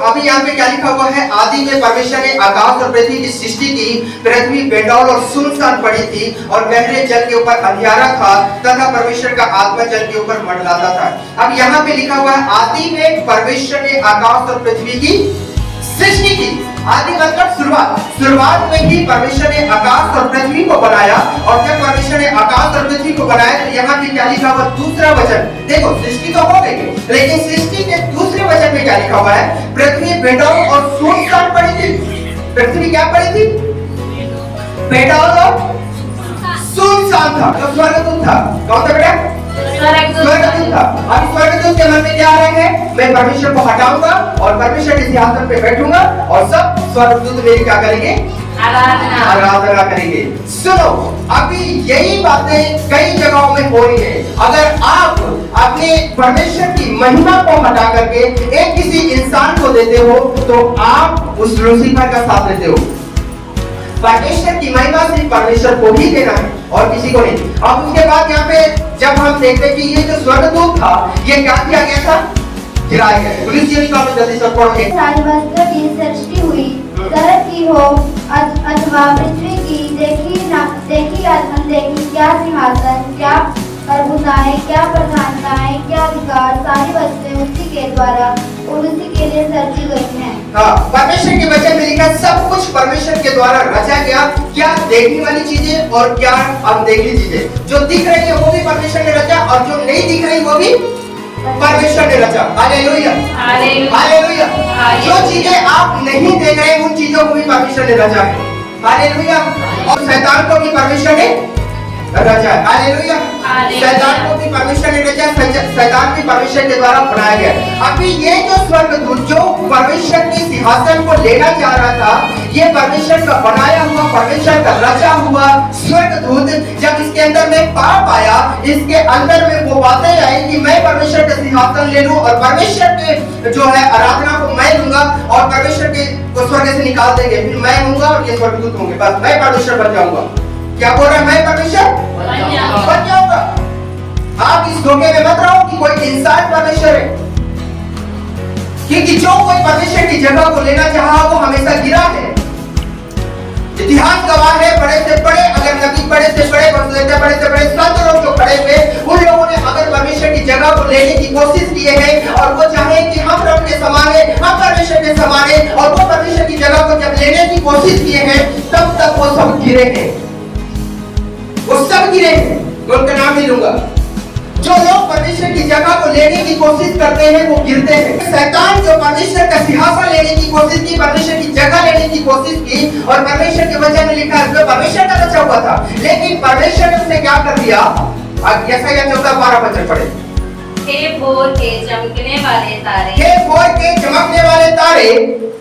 अभी यहाँ पे क्या लिखा हुआ है, आदि में परमेश्वर ने आकाश और पृथ्वी की सृष्टि की। पृथ्वी बेडौल और सुनसान पड़ी थी और गहरे जल के ऊपर अंधियारा था तथा परमेश्वर का आत्मा जल के ऊपर मंडलाता था। अब यहाँ पे लिखा हुआ है, आदि में परमेश्वर ने आकाश और पृथ्वी की सृष्टि की। आदि मतलब शुरुआत में ही परमेश्वर ने आकाश और पृथ्वी को बनाया। और जब परमेश्वर ने आकाश और पृथ्वी को बनाया तो यहाँ पे क्या लिखा हुआ, दूसरा वचन देखो, सृष्टि तो हो गई लेकिन सृष्टि के दूसरे वचन में क्या लिखा हुआ है, पृथ्वी बेडौल और सुनसान पड़ी थी। पृथ्वी क्या पड़ी थी, बेडौल और सुनसान था। तो स्वर्गदूत था, कौन था बेटा, स्वर्गदूत था। अब स्वर्गदूत के मन में क्या आ रहा है, मैं परमेश्वर को हटाऊंगा और परमेश्वर के सिंहासन पे बैठूंगा और सब स्वर्गदूत मेरी क्या करेंगे, आराधना करेंगे। सुनो, अभी यही बातें कई जगहों में हो रही है। अगर आप अपने परमेश्वर की महिमा को हटा करके एक किसी इंसान को देते हो तो आप उस लूसीफर का साथ देते हो। परमेश्वर की महिमा सिर्फ परमेश्वर को ही देना है और किसी को नहीं। अब उसके बाद यहाँ पे जब हम देखते हैं कि ये जो स्वर्गदूत था ये क्या किया गया था, गिराया गया। पुलिस जल्दी से पढ़ो। सारी वस्तु की सृष्टि हुई, तरह की हो अथवा पृथ्वी की, देखी या अनदेखी, क्या सिंहासन, क्या प्रभुताएं, क्या प्रधानताएं, क्या अधिकार, सारी वस्तुएं उसी के द्वारा और उसी के लिए सृजी गई हैं। हाँ, परमेश्वर के वचन में लिखा सब कुछ परमेश्वर के द्वारा रचा गया। क्या देखने वाली चीजें और क्या अनदेखी चीजें, जो दिख रही है वो भी परमेश्वर ने रचा और जो नहीं दिख रही वो भी परमेश्वर ने रचा। Hallelujah, hallelujah. जो चीजें आप नहीं देख रहे उन चीजों को भी परमेश्वर ने रचा है। हालेलुया। और शैतान को भी परमेश्वर ने रचा है। हालेलुया। शैतान को भी परमेश्वर ने रचा, शैतान भी परमेश्वर के द्वारा बनाया गया। अभी ये जो स्वर्गदूत जो परमेश्वर की सिंहासन को लेना चाह रहा था, ये परमेश्वर का बनाया हुआ, परमेश्वर का रचा हुआ स्वर्गदूत जब इसके अंदर में पाप आया, इसके अंदर में वो बातें आई कि मैं परमेश्वर का सिंहासन ले लूं और परमेश्वर के जो है आराधना को मैं लूंगा और परमेश्वर के को स्वर्ग से निकाल देंगे, फिर मैं हूंगा और ये स्वर्गदूत होंगे, बस मैं परमेश्वर बन जाऊंगा। क्या बोल रहा है, मैं परमेश्वर बन जाऊंगा। आप इस धोखे में मत रहो कि कोई इंसान परमेश्वर है, क्योंकि जो कोई परमेश्वर की जगह को लेना चाहा वो हमेशा गिरा है। इतिहास गवाह है, बड़े से बड़े, अगर नबी बड़े से बड़े, बड़े से बड़े संत लोग जो खड़े हुए, उन लोगों ने अगर परमेश्वर की जगह को लेने की कोशिश की है और वो चाहे कि हम प्रभु के समान है, हम परमेश्वर के समान है, और वो परमेश्वर की जगह को जब लेने की कोशिश किए हैं तब तक वो सब गिरे हैं, वो सब गिरे हैं। मैं उनका नाम नहीं लूंगा। जो लोग परमेश्वर की जगह को लेने की कोशिश करते हैं वो गिरते हैं। शैतान जो परमेश्वर का सिंहासन लेने की कोशिश की, परमेश्वर की जगह लेने की कोशिश की, और परमेश्वर के वचन में लिखा है परमेश्वर का रचा हुआ था, लेकिन परमेश्वर ने उसने क्या कर दिया। यशायाह 14:12 वचन पढ़े। हे भोर के चमकने वाले तारे, हे भोर के चमकने वाले तारे,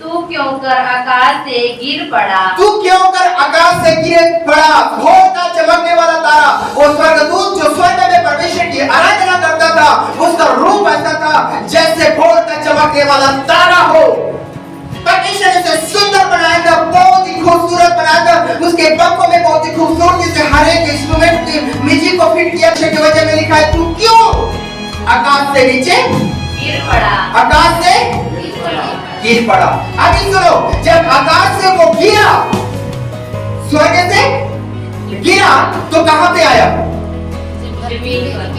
तू क्यों कर आकाश से गिर पड़ा, तू क्यों कर आकाश से गिर पड़ा। भोर का चमकने वाला तारा, वो स्वर्गदूत जो स्वर्ग में परमेश्वर की आराधना करता था, उसका रूप ऐसा था जैसे भोर का चमकने वाला तारा हो। परमेश्वर ने उसे सुंदर बनाया था, बहुत ही खूबसूरत बनाया था। उसके पंखों में बहुत ही खूबसूरती से हर एक इंस्ट्रूमेंट की म्यूजिक को फिट किया। के वजह में लिखा है, तू क्यों आकाश से नीचे गिर पड़ा, आकाश से गिर पड़ा। अभी सुनो, जब आकाश से वो गिरा, स्वर्ग से गिरा, तो कहां पे आया,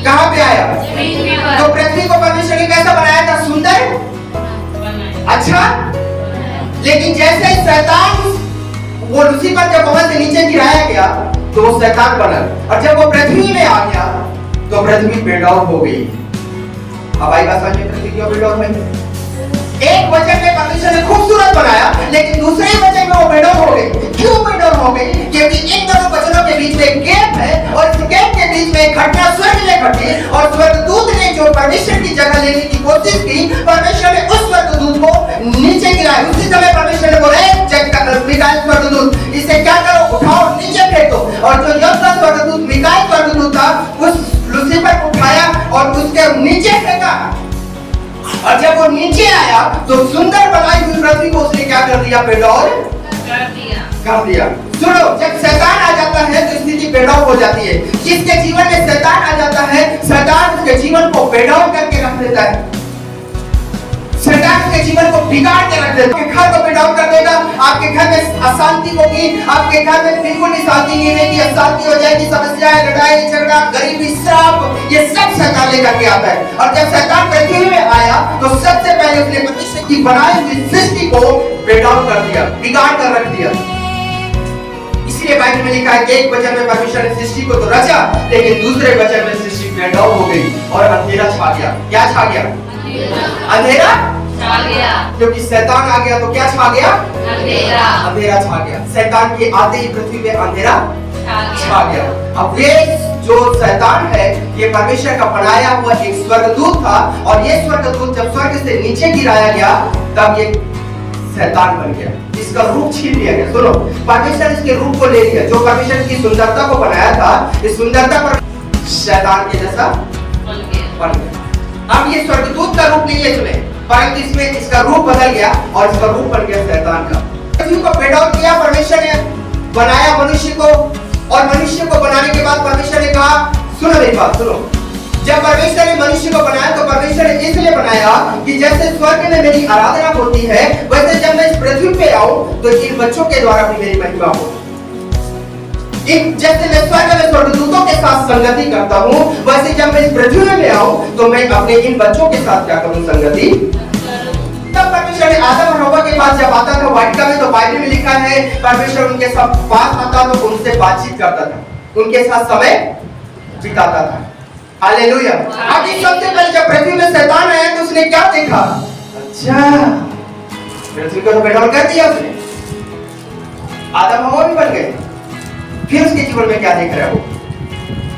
कहां पे आया, तो पृथ्वी को परमेश्वर ने कैसा बनाया था, सुंदर, अच्छा। लेकिन जैसे शैतान, वो लूसीफर जब भवन से नीचे गिराया गया तो वो शैतान बना, और जब वो पृथ्वी में आ गया तो पृथ्वी बेडौल हो गई। अब आई बात समझ में, पृथ्वी क्यों बेडौल हुई। एक वचन में परमेश्वर ने खूबसूरत बनाया, लेकिन दूसरे वचन में वो बेडौल हो गई। क्यों बेडौल हो गई, क्योंकि इन दोनों वचनों के बीच में गैप है, और इस गैप के बीच में घटना स्वर्ग में घटी, और स्वर्गदूत ने जो परमेश्वर की जगह लेने की कोशिश की, परमेश्वर ने उस स्वर्गदूत को नीचे गिराया। उसी समय परमेश्वर ने बोला, मिकाएल स्वर्गदूत, इसे क्या करो, उठाओ, नीचे फेंको। और जो दूसरा स्वर्गदूत मिकाएल स्वर्गदूत था, उस लूसीफर को उठाया और उसके नीचे फेंका। और जब वो नीचे आया तो सुंदर बनाई हुई पृथ्वी को उसने क्या कर दिया, बेडौल कर दिया। सुनो, जब शैतान आ जाता है तो स्थिति बेडौल हो जाती है। जिसके जीवन में शैतान आ जाता है, शैतान उसके जीवन को बेडौल करके रख देता है। शैतान आपके जीवन को बिगाड़ के रख देगा, आपके घर को बिगाड़ कर देगा, आपके घर में अशांति होगी, आपके घर में बिल्कुल भी शांति नहीं रहेगी, अशांति हो जाएगी, समस्याएं, लड़ाई झगड़ा, गरीबी, श्राप, ये सब शैतान लेकर के आता है। और जब शैतान पृथ्वी में आया तो सबसे पहले उसने मनुष्य की बनाई हुई सृष्टि को बिगाड़ कर दिया, बिगाड़ कर रख दिया। इसलिए बाइबल में लिखा है कि एक वचन में परमेश्वर ने सृष्टि को तो रचा, लेकिन दूसरे वचन में सृष्टि बेडाव हो गई और अंधेरा छा गया। क्या छा गया? अंधेरा छा गया। क्योंकि शैतान आ गया तो क्या छा गया? अंधेरा। अंधेरा छा गया। शैतान के आते ही पृथ्वी में अंधेरा छा गया। अब ये जो शैतान है ये परमेश्वर का बनाया हुआ एक स्वर्गदूत था, और ये स्वर्गदूत जब स्वर्ग से नीचे गिराया गया तब ये शैतान बन गया, इसका रूप छीन लिया गया। सुनो, परमेश्वर इसके रूप को ले लिया, जो परमेश्वर की सुंदरता को बनाया था, इस सुंदरता पर शैतान के जैसा बन गया। अब ये स्वर्गदूत का रूप नहीं है इसमें, परंतु इसमें इसका रूप बदल गया और इसका रूप बन गया शैतान का। पृथ्वी को बेडाउन किया, परमेश्वर ने बनाया मनुष्य को, और मनुष्य को बनाने के बाद परमेश्वर ने कहा, सुनो मेरी बात सुनो, जब परमेश्वर ने मनुष्य को बनाया तो परमेश्वर ने इसलिए बनाया कि जैसे स्वर्ग में मेरी आराधना होती है, वैसे जब मैं इस पृथ्वी पे आऊं तो इन बच्चों के द्वारा भी मेरी महिमा हो। जैसे मैं स्वर्ग में स्वर्गदूतों के साथ संगति करता हूं, वैसे जब मैं इस पृथ्वी में आऊं तो मैं अपने इन बच्चों के साथ क्या करूं? संगति। तब परमेश्वर ने आदम और हव्वा के पास जब आता था वाटिका में, तो बाइबल में लिखा है परमेश्वर उनके साथ पास आता तो उनसे बातचीत करता था, उनके साथ समय बिताता था। हालेलुया। अब इस सबसे पहले जब पृथ्वी में शैतान आया तो उसने क्या देखा? अच्छा, पृथ्वी को तो बेडाउन कर दिया उसने, आदम हव्वा भी बन गए। फिर उसके जीवन में क्या देख रहा है वो?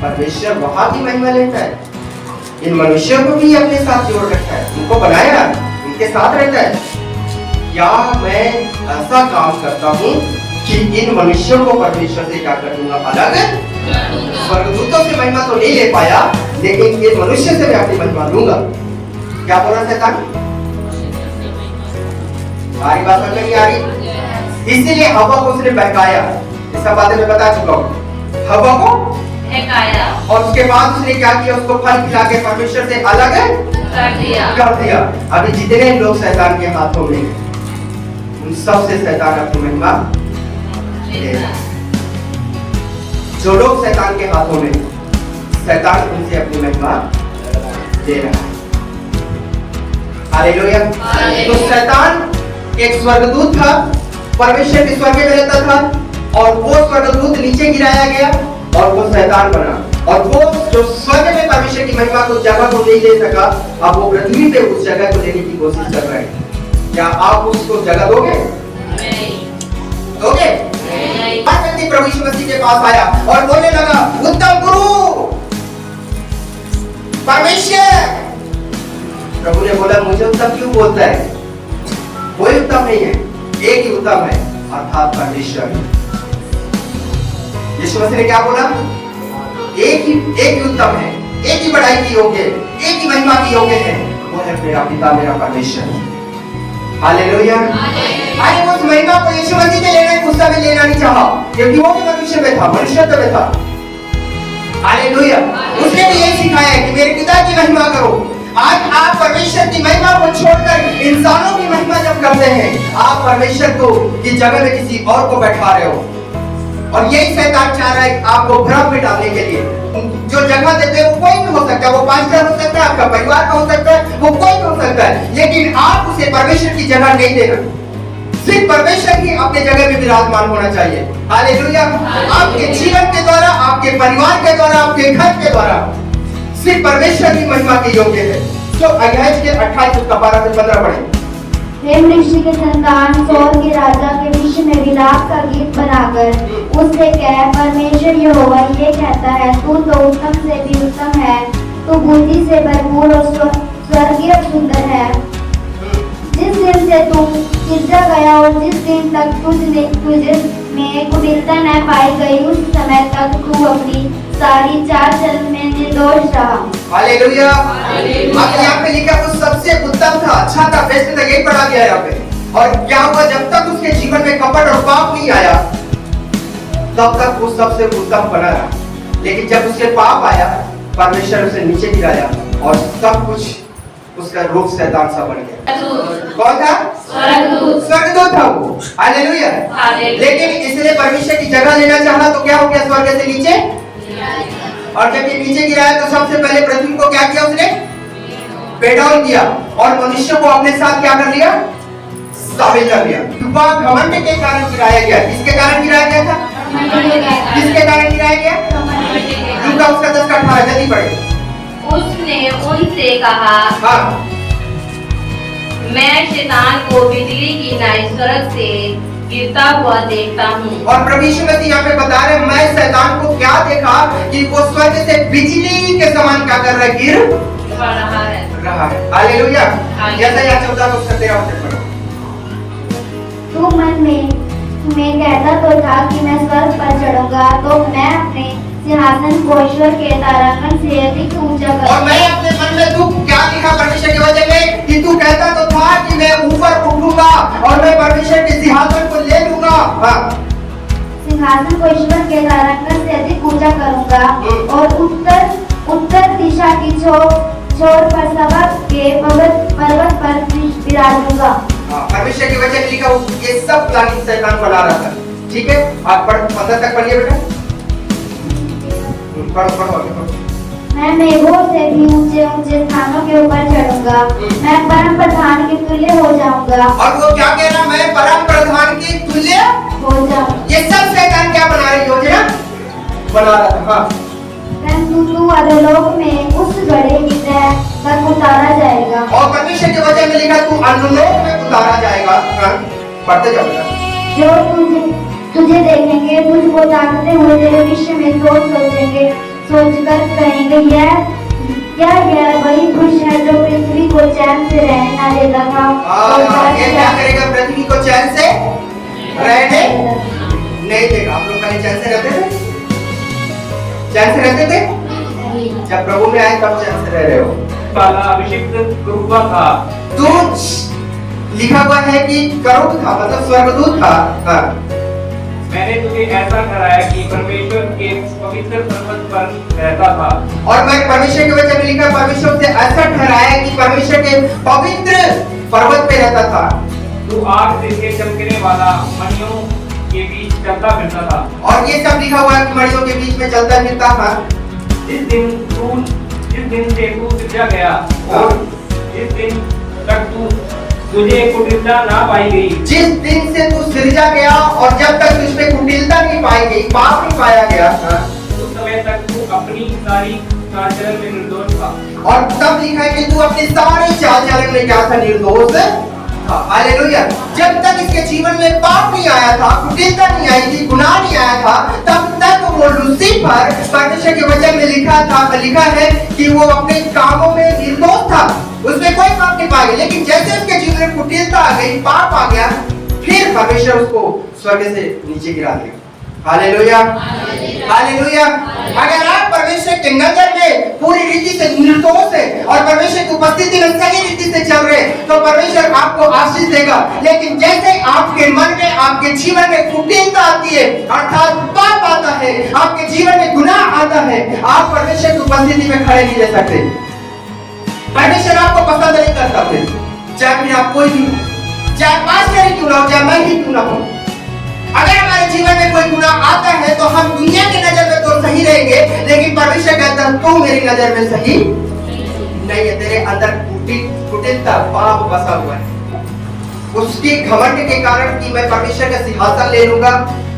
परमेश्वर वहां भी महिमा लेता है, इन मनुष्यों को भी अपने साथ जोड़ रखा है, उनको बनाया, उनके साथ रहता है। क्या मैं ऐसा काम करता हूँ कि इन मनुष्यों को परमेश्वर से क्या कर दूंगा? अलग। स्वर्गदूतों से महिमा तो नहीं ले पाया, लेकिन इस मनुष्य से मैं अपनी महिमा लूंगा। क्या बोल रहा शैतान? हमारी बात समझ में आ रही? इसीलिए हव्वा को उसने बहकाया, ये सब बातें मैं बता चुका हूँ। हव्वा को बहकाया, और उसके बाद उसने क्या किया? उसको फल खिला के परमेश्वर से अलग कर दिया। अभी जितने लोग शैतान के हाथों में, उन सब से शैतान अपनी महिमा ले रहा है। जो लोग शैतान के हाथों में, शैतान उनसे अपनी महिमा दे रहा है। हालेलुया। तो शैतान एक स्वर्गदूत था, परमेश्वर के स्वर्ग में रहता था, और वो स्वर्गदूत नीचे गिराया गया और वो शैतान बना, और वो जो स्वर्ग में परमेश्वर की महिमा को जगह को नहीं ले सका, अब वो पृथ्वी पे उस जगह को लेने की कोशिश कर रहे हैं। क्या आप उसको जगह दोगे? दोगे? व्यक्ति प्रभु यीशु मसीह के पास आया और बोलने लगा, उत्तम गुरु, परमेश्वर। प्रभु ने बोला, मुझे उत्तम क्यों बोलता है? कोई उत्तम नहीं है, एक ही उत्तम है, अर्थात परमेश्वर। यीशु मसीह ने क्या बोला? एक ही उत्तम है, एक ही बढ़ाई की योग्य, एक ही महिमा की योग्य है, वो है मेरा पिता, मेरा परमेश्वर। हालेलुया। अरे उस महिमा को यीशु मसीह ने लेना, गुस्सा में लेना नहीं चाहा, क्योंकि वो भी मनुष्य में था, मनुष्यत्व में था। हालेलुया। उसने भी यही सिखाया कि मेरे पिता की महिमा करो। आज आप परमेश्वर की महिमा को छोड़कर इंसानों की महिमा जब करते हैं, आप परमेश्वर को की जगह में किसी और को बैठा रहे हो, और यही शैतान चाह रहा है आपको भ्रम में डालने के लिए। जो जगह देते हैं वो कोई भी हो सकता है, वो पास्टर हो सकता है, आपका परिवार का हो सकता है, वो कोई भी हो सकता है, लेकिन आप उसे परमेश्वर की जगह नहीं देना। सिर्फ परमेश्वर ही अपने जगह में विराजमान होना चाहिए। हालेलुया। आपके जीवन के द्वारा, आपके परिवार के द्वारा, आपके घर के द्वारा सिर्फ परमेश्वर की महिमा के योग्य है। तो अध्याय के 28 उसका 12 से 15 पढ़ें। हे मनुष्य के संतान, सौर के राजा के विषय में विलाप का गीत बनाकर उससे कह, परमेश्वर यहोवा ये कहता है, तू तो उत्तम से भी उत्तम है, तू बुद्धि से भरपूर और स्वर्गीय सुंदर है। जिस दिन से तू सिरजा गया और जिस दिन तक तुझे में कुटिलता न पाई गई, उस समय तक तू अपनी सारी चाल चलन में निर्दोष रहा। हालेलुया। अब यहाँ पे लिखा वो सबसे उत्तम था, अच्छा था, बेस्ट था, यही पढ़ा गया यहाँ पे। और क्या हुआ? जब तक उसके जीवन में कपट और पाप नहीं आया, तब तक वो सबसे उत्तम बना रहा। लेकिन जब उसके पाप आया, परमेश्वर उसे नीचे गिराया और सब कुछ उसका रूप शैतान सा बन गया। स्वर्गदूत। कौन था? स्वर्गदूत। स्वर्गदूत था वो। हालेलुया। हालेलुया। लेकिन इसने परमेश्वर की जगह लेना चाहा तो क्या हो गया? स्वर्ग से नीचे। और जब ये नीचे गिराया तो सबसे पहले पृथ्वी को क्या किया उसने? पे डाउन किया और मनुष्य को अपने साथ क्या कर लिया? शामिल कर लिया। वह घमंड के कारण गिराया गया। किसके कारण गिराया गया था? किसके कारण गिराया गया? लूका उसका 10:18 जल्दी पढ़े। उसने उनसे कहा, हाँ, मैं शैतान को बिजली की नाई स्वर्ग से गिरता हुआ देखता हूँ। और प्रभु यीशु मसीह यहाँ पे बता रहे, मैं शैतान को क्या देखा कि वो स्वर्ग से बिजली के समान क्या कर रहा है? गिर पड़ रहा है। रहा है। हालेलुया। हालेलुया। जैसा यहाँ 14 तो 13 वचन पढ़ो। तू मन में कहता तो था कि मैं स्वर्ग पर चढ़ूंगा तो मैं अपने सिंहासन को ईश्वर के तारांगण से अधिक ऊंचा और करूंगा। मैं अपने मन में तू क्या लिखा परमेश्वर के वचन में कि तू कहता तो था कि मैं ऊपर उठूंगा और मैं परमेश्वर के सिंहासन को ले लूंगा। हाँ। सिंहासन को ईश्वर के तारांगण से अधिक ऊंचा करूंगा और उत्तर दिशा की छोर पर सभा के पर्वत पर विराजूंगा। परमेश्वर के वचन लिखा ये सब प्लानिंग शैतान बना रहा था। ठीक है, आप पढ़ 15 तक पढ़िए बेटा। पढ़ो। मैं मेघों से भी ऊंचे ऊंचे स्थानों के ऊपर चढ़ूंगा। मैं परम प्रधान के तुल्य हो जाऊंगा। और वो क्या कह रहा? मैं परम प्रधान की तुल्य हो जाऊंगा। ये सब शैतान क्या बना रही योजना बना रहा था। हाँ। परंतु तू अधोलोक में उस गड्ढे की तक उतारा जाएगा। और परमेश्वर के वचन में लिखा तू अधोलोक में उतारा जाएगा। हाँ। पढ़ते जाओ बेटा। जो तुझे देखेंगे तुझको ताकते हुए तेरे विषय में सोचकर कहेंगे यह वही पुरुष है जो पृथ्वी को चैन से रहने न देता था। ये क्या करेगा? पृथ्वी को चैन से रहने नहीं देगा। आप लोग पहले चैन से रहते थे? चैन से रहते थे? जब प्रभु में आए तब चैन से रह रहे हो। वाला अभिषिक्त गुरुवा था। तू लिखा हुआ है कि करूब था, मतलब स्वर्गदूत था। हाँ। मैंने तुझे ऐसा कराया कि परमेश्वर के पवित्र पर्वत पर रहता था। और मैं परमेश्वर के वचन में लिखा परमेश्वर से ऐसा ठहराया कि परमेश्वर के पवित्र पर्वत पे रहता था। तू आग से चमकने वाला मणियों के बीच चलता फिरता था। और ये सब लिखा हुआ है कि मणियों के बीच में चलता फिरता था। जिस दिन से तू सृजा गया और जिस दिन तक तुझे कुटिलता ना पाई गई। जिस दिन से तू सृजा गया और जब तक तुझमें कुटिलता नहीं पाई गई, पाप नहीं पाया गया, उस समय तक तू अपनी सारी चाल चलन में निर्दोष था। और तब लिखा है कि तू अपनी सारी चाल चलन में क्या था? निर्दोष था। हालेलुया। जब तक इसके जीवन में पाप नहीं आया था, कुटिलता नहीं आई थी, गुनाह नहीं आया था, तब तक वो लूसीफर परमेश्वर के वचन में लिखा है कि वो अपने कामों में निर्दोष था, उसमें कोई पाप नहीं पाया। लेकिन जैसे उसके जीवन में कुटिलता आ गई, पाप आ गया, फिर परमेश्वर उसको स्वर्ग से नीचे गिरा दिया। हालेलुया। हालेलुया। अगर आप परमेश्वर के नजर में पूरी रीति से निर्दोष है और परमेश्वर की उपस्थिति में सही रीति से चल रहे तो परमेश्वर आपको आशीष देगा। लेकिन जैसे आपके मन में, आपके जीवन में कुटिलता आती है, अर्थात पाप आता है, आपके जीवन में गुनाह आता है, आप परमेश्वर की उपस्थिति में खड़े नहीं रह सकते। परमेश्वर आपको पसंद नहीं करता। फिर चाहे फिर आप कोई भी, चाहे पास्टर ही क्यों ना हो, चाहे मैं ही क्यों ना हो, अगर हमारे जीवन में कोई गुनाह आता है तो हम दुनिया की नजर में तो सही रहेंगे, लेकिन परमेश्वर कहता है तू मेरी नजर में सही नहीं है। तेरे अंदर कुटिलता, पाप बसा हुआ है। उसके घमंड के कारण कि मैं परमेश्वर का सिंहासन ले लूंगा,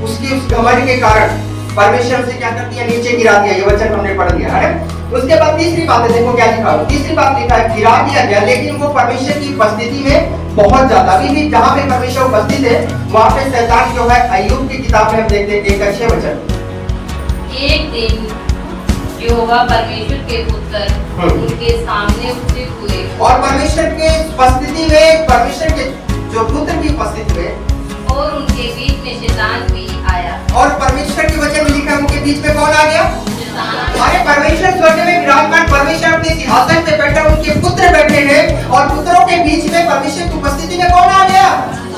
उसकी उस घमंड के कारण परमेश्वर से क्या कर दिया? नीचे गिरा दिया। ये वचन हमने पढ़ लिया है। उसके बाद तीसरी बात है, देखो क्या लिखा है। तीसरी बात लिखा है गिरा दिया गया, लेकिन वो परमेश्वर की उपस्थिति में बहुत ज्यादा, अभी भी जहाँ पे परमेश्वर उपस्थित है वहाँ पे शैतान जो है, अय्यूब की किताब में हम देखते हैं 1 अच्छे वचन। एक दिन यहोवा परमेश्वर के पुत्र उनके सामने उपस्थित हुए और परमेश्वर के उपस्थिति में, परमेश्वर के जो पुत्र की उपस्थिति में, और उनके बीच में शैतान भी आया। और परमेश्वर के वचन में लिखा उनके बीच में कौन आ गया? शैतान। अरे परमेश्वर स्वर्ग में विराजमान, परमेश्वर अपने सिंहासन पे बैठा, उनके पुत्र बैठे हैं और पुत्रों के बीच में परमेश्वर की उपस्थिति में कौन आ गया?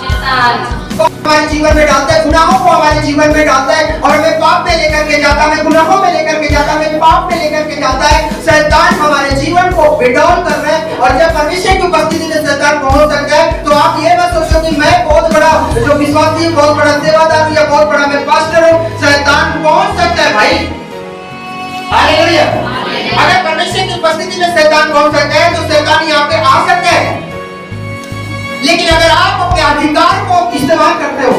शैतान। हमारे जीवन में डालता है, गुनाहों को हमारे जीवन में डालता है और हमें पाप में लेकर के जाता है, गुनाहों में लेकर के जाता है, हमें पाप में लेकर के जाता है। शैतान हमारे जीवन को बेडाउन कर रहा है और जब परमेश्वर की उपस्थिति में शैतान पहुंच सकता है तो आप ये मत सोचो कि मैं बहुत बड़ा जो विश्वासी हूं, बहुत बड़ा सेवादार हूं या बहुत बड़ा मैं पास्टर हूं। शैतान पहुंच सकता है भाई, हालेलुया। अगर परमेश्वर की उपस्थिति में शैतान पहुंच सकता है तो शैतान यहाँ पे आ सकता है, लेकिन अगर आप अपने अधिकार को इस्तेमाल करते हो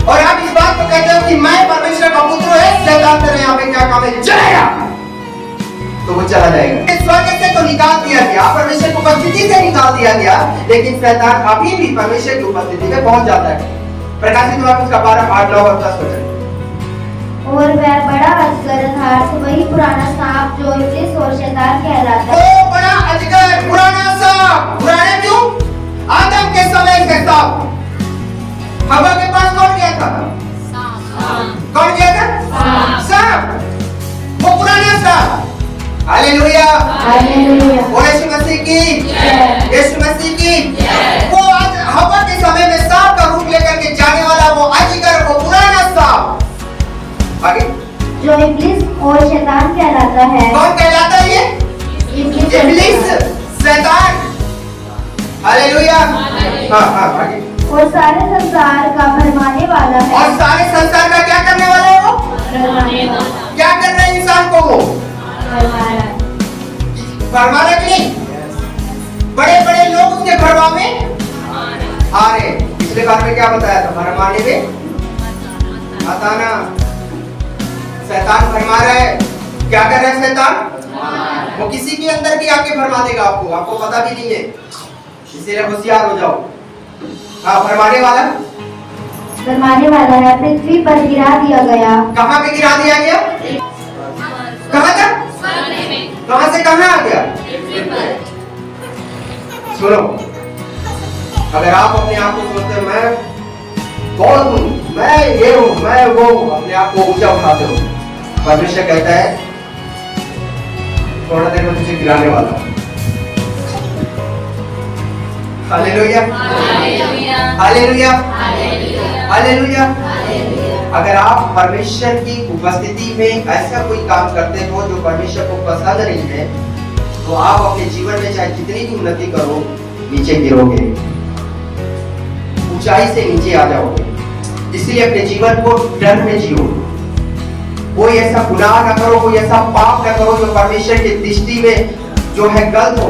और आप इस बात को कहते हो कि मैं परमेश्वर का पुत्र हूं, शैतान तेरे यहाँ पे क्या काम है, चलेगा, तो वो चला जाएगा। स्वर्ग से तो निकाल दिया गया, परमेश्वर की उपस्थिति से निकाल दिया गया, लेकिन शैतान अभी भी परमेश्वर की उपस्थिति में पहुंच जाता है। प्रकाशित वाक्य उसका 12:8-9 और वह बड़ा अजगर अर्थात वही पुराना सांप जो इब्लीस और शैतान कहलाता है। वो बड़ा अजगर, पुराना सांप, पुराने क्यों? आदम के समय के सांप। हवा के पास कौन गया था? कौन गया था? सांप। वो पुराना सांप। Hallelujah, hallelujah. वो यीशु मसीह की, यीशु मसीह की। वो आज हवा के समय में सांप का रूप लेकर के जाने वाला वो अजगर, वो पुराना सांप। आगे जो इब्लीस और शैतान कहलाता है। कौन कहलाता है ये? इब्लीस, शैतान। हालेलुया। हाँ आगे। और सारे संसार का भरमाने वाला है। और सारे संसार का क्या करने वाला है वो? क्या कर रहे हैं इंसान को वो? भरमाना कि नहीं? बड़े बड़े लोग उसके भरवा में आ रहे। पिछले बार में क्या बताया था? भरमाने में आता ना, शैतान भरमा रहा है। क्या कर रहा है शैतान? वो किसी के अंदर भी आके भरमा देगा आपको, आपको पता भी नहीं है, इसीलिए होशियार हो जाओ। हाँ, भरमाने वाला है, पृथ्वी पर गिरा दिया गया। कहाँ पे गिरा दिया गया? कहाँ तक? कहाँ से कहाँ आ गया? सुनो, अगर आप अपने आप को सोचते हो मैं बहुत हूँ, मैं ये हूँ, मैं वो हूँ, अपने आप को ऊंचा उठाते हो, परमेश्वर कहता है थोड़ा देर में तुझे गिराने वाला हूँ। Hallelujah, hallelujah, hallelujah. अगर आप परमेश्वर की उपस्थिति में ऐसा कोई काम करते हो जो परमेश्वर को पसंद नहीं है, तो आप अपने जीवन में चाहे जितनी भी उन्नति करो, नीचे गिरोगे, ऊंचाई से नीचे आ जाओगे। इसलिए अपने जीवन को डर में जियो, कोई ऐसा गुनाह न करो, कोई ऐसा पाप न करो जो परमेश्वर की दृष्टि में जो है गलत हो।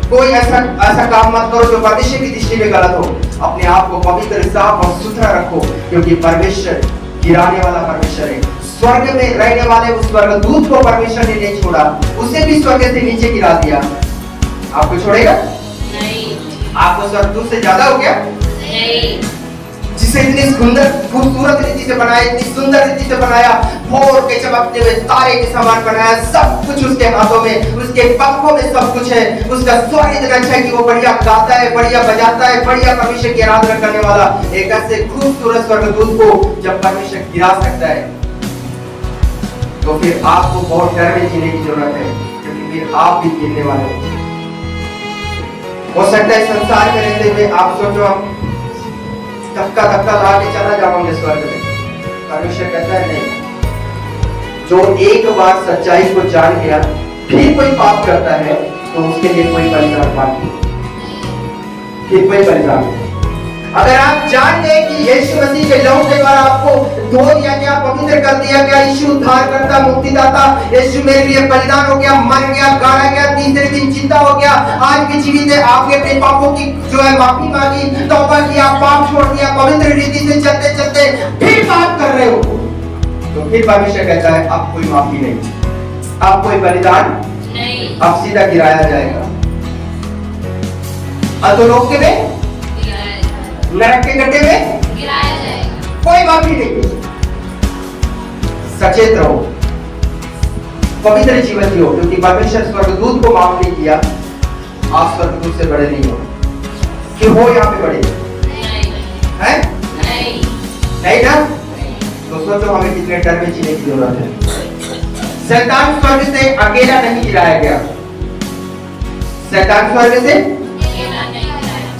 कोई ऐसा काम मत करो जो परमेश्वर की दृष्टि में गलत हो। अपने आप को पवित्र, साफ और सुथरा रखो, क्योंकि परमेश्वर गिराने वाला परमेश्वर है। स्वर्ग में रहने वाले उस स्वर्गदूत को परमेश्वर ने नहीं छोड़ा, उसे भी स्वर्ग से नीचे गिरा दिया। आपको छोड़ेगा? नहीं। आपको स्वर्गदूत से ज्यादा हो गया? नहीं। जिसे इतनी सुंदर खूबसूरत रीति से बनाया, इतनी सुंदर रीति से बनाया, भोर के चमकते हुए तारे के समान बनाया, सब कुछ उसके हाथों में, उसके पंखों में सब कुछ है। उसका स्वर इतना अच्छा है कि वो बढ़िया गाता है, बढ़िया बजाता है, बढ़िया परमेश्वर की आराधना करने वाला एक ऐसे खूबसूरत स्वर्गदूत को जब परमेश्वर गिरा सकता है, तो फिर आपको बहुत डर में जीने की जरूरत है, क्योंकि फिर आप भी गिरने वाले हो सकता है। संसार में रहते हुए आप सोचो धक्का धक्का ला के चला जाओगे स्वर्ग में। परमेश्वर कहता है नहीं, जो एक बार सच्चाई को जान गया फिर कोई पाप करता है तो उसके लिए कोई परिणाम बाकी, फिर कोई परिणाम। अगर आप जान गए कि यीशु मसीह के लहू के द्वारा आपको धो दिया गया, पवित्र कर दिया गया, यीशु उद्धारकर्ता, मुक्तिदाता, यीशु मेरे लिए बलिदान हो गया, मर गया, गाड़ा गया, तीसरे दिन जिंदा हो गया, आज भी जीवित है, आपके अपने पापों की जो है माफी मांगी, तौबा किया, पाप छोड़ दिया, पवित्र रीति से चलते चलते फिर पाप कर रहे हो, तो फिर परमेश्वर कहता है अब कोई माफी नहीं, अब कोई बलिदान नहीं, अब सीधा गिराया जाएगा अधोलोक के में, नरक के गड्ढे में गिराया जाएगा, कोई माफी नहीं। सचेत रहो, पवित्र जीवन जियो, क्योंकि परमेश्वर स्वर्गदूत को माफ नहीं किया, आप स्वर्गदूत से बड़े नहीं हो। क्यों हो यहाँ पे बड़े? हैं? नहीं ना? तो सोचो हमें कितने डर में जीने की जरूरत है। शैतान स्वर्ग से अकेला नहीं गिराया गया। शैतान स्वर्ग से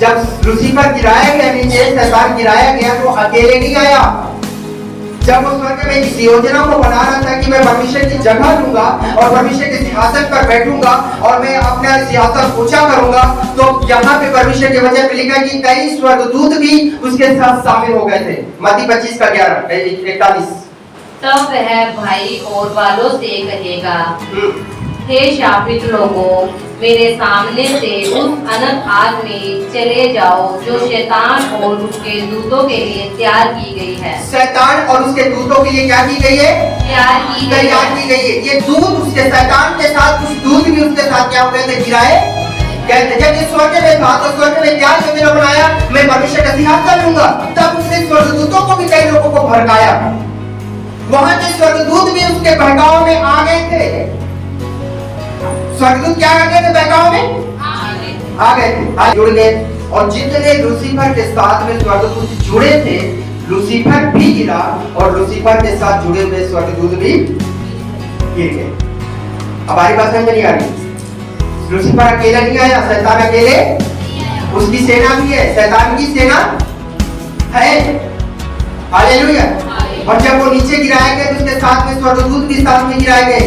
जब लूसीफर गिराया गया नीचे, शैतान गिराया गया तो अकेले नहीं आया, जब वो स्वर्ग में इस योजना को बना रहा था कि मैं परमेश्वर की जगह लूंगा और परमेश्वर के सिंहासन पर बैठूंगा और मैं अपना सिंहासन ऊंचा करूंगा, तो यहाँ पे परमेश्वर के वचन में लिखा कि कई स्वर्गदूत भी उसके साथ शामिल हो गए थे। मत्ती 25:11-41। तब वह भाई और बालों से कहेगा, हे शापित लोगों, मेरे सामने से उस अनंत आग में चले जाओ जो शैतान और उसके दूतों के लिए तैयार की गई है। शैतान और उसके दूतों के लिए क्या की गई है? तैयार की गई है। ये दूत उसके शैतान के साथ, कुछ दूत भी उसके साथ क्या हो गए थे? गिराए गए थे। जब ये स्वर्ग में था तो स्वर्ग में क्या योजना बनाया? मैं परमेश्वर का सिंहासन लूंगा। तब उसने स्वर्गदूतों को भी कई लोगों को भड़काया। वहां के स्वर्गदूत भी उसके बहकाव में आ गए थे। स्वर्गदूत क्या कर गए थे? बहकाव में आ गए थे, जुड़ गए। और जितने लूसीफर के साथ में स्वर्गदूत जुड़े थे, लूसीफर भी गिरा और लूसीफर के साथ जुड़े हुए स्वर्गदूत भी गिर गए। अब हमारी बात समझ में नहीं आ रही? लूसीफर अकेला नहीं आया, शैतान अकेले, उसकी सेना भी है, शैतान की सेना है। हालेलुया। और जब वो नीचे गिराए गए तो उसके साथ में स्वर्गदूत भी साथ में गिराए गए।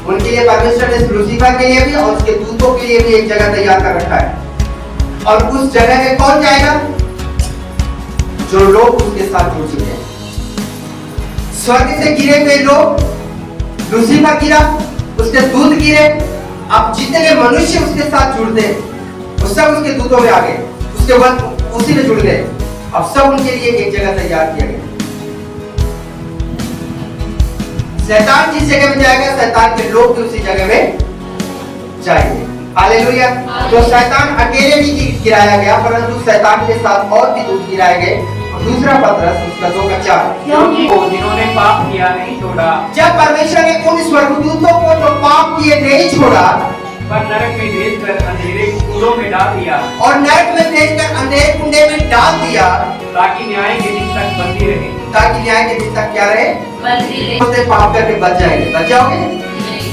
उनके लिए परमेश्वर ने लूसीफर के लिए भी और उसके दूतों के लिए भी एक जगह तैयार कर रखा है। और उस जगह में कौन जाएगा? जो लोग उसके साथ जुड़ चुके हैं। स्वर्ग से गिरे हुए लोग, लूसीफर गिरा, उसके दूत गिरे। अब जितने मनुष्य उसके साथ जुड़ते हैं वो सब उसके दूतों में आ गए, उसके बाद उसी में जुड़ गए। अब सब उनके लिए एक जगह तैयार किया गया। शैतान जिस जगह में जाएगा, शैतान के लोग भी उसी जगह में जाएंगे। हालेलुया। तो शैतान अकेले नहीं गिराया गया, परंतु शैतान के साथ और भी दूत गिराए गए। और दूसरा पत्रस उसका 2:4, क्योंकि वो जिन्होंने पाप किया नहीं छोड़ा, जब परमेश्वर ने उन स्वर्गदूतों को जो पाप किए नहीं छोड़ा, पर नरक में भेजकर अंधेरे कुंडों में डाल दिया, और नरक में भेजकर अंधेरे कुंडे में डाल दिया, ताकि न्याय के दिन तक बंदी रहे। ताकि न्याय के दिन तक क्या रहे? बंदी रहे। उससे पाप करके बच जाएंगे। बच जाओगे? नहीं,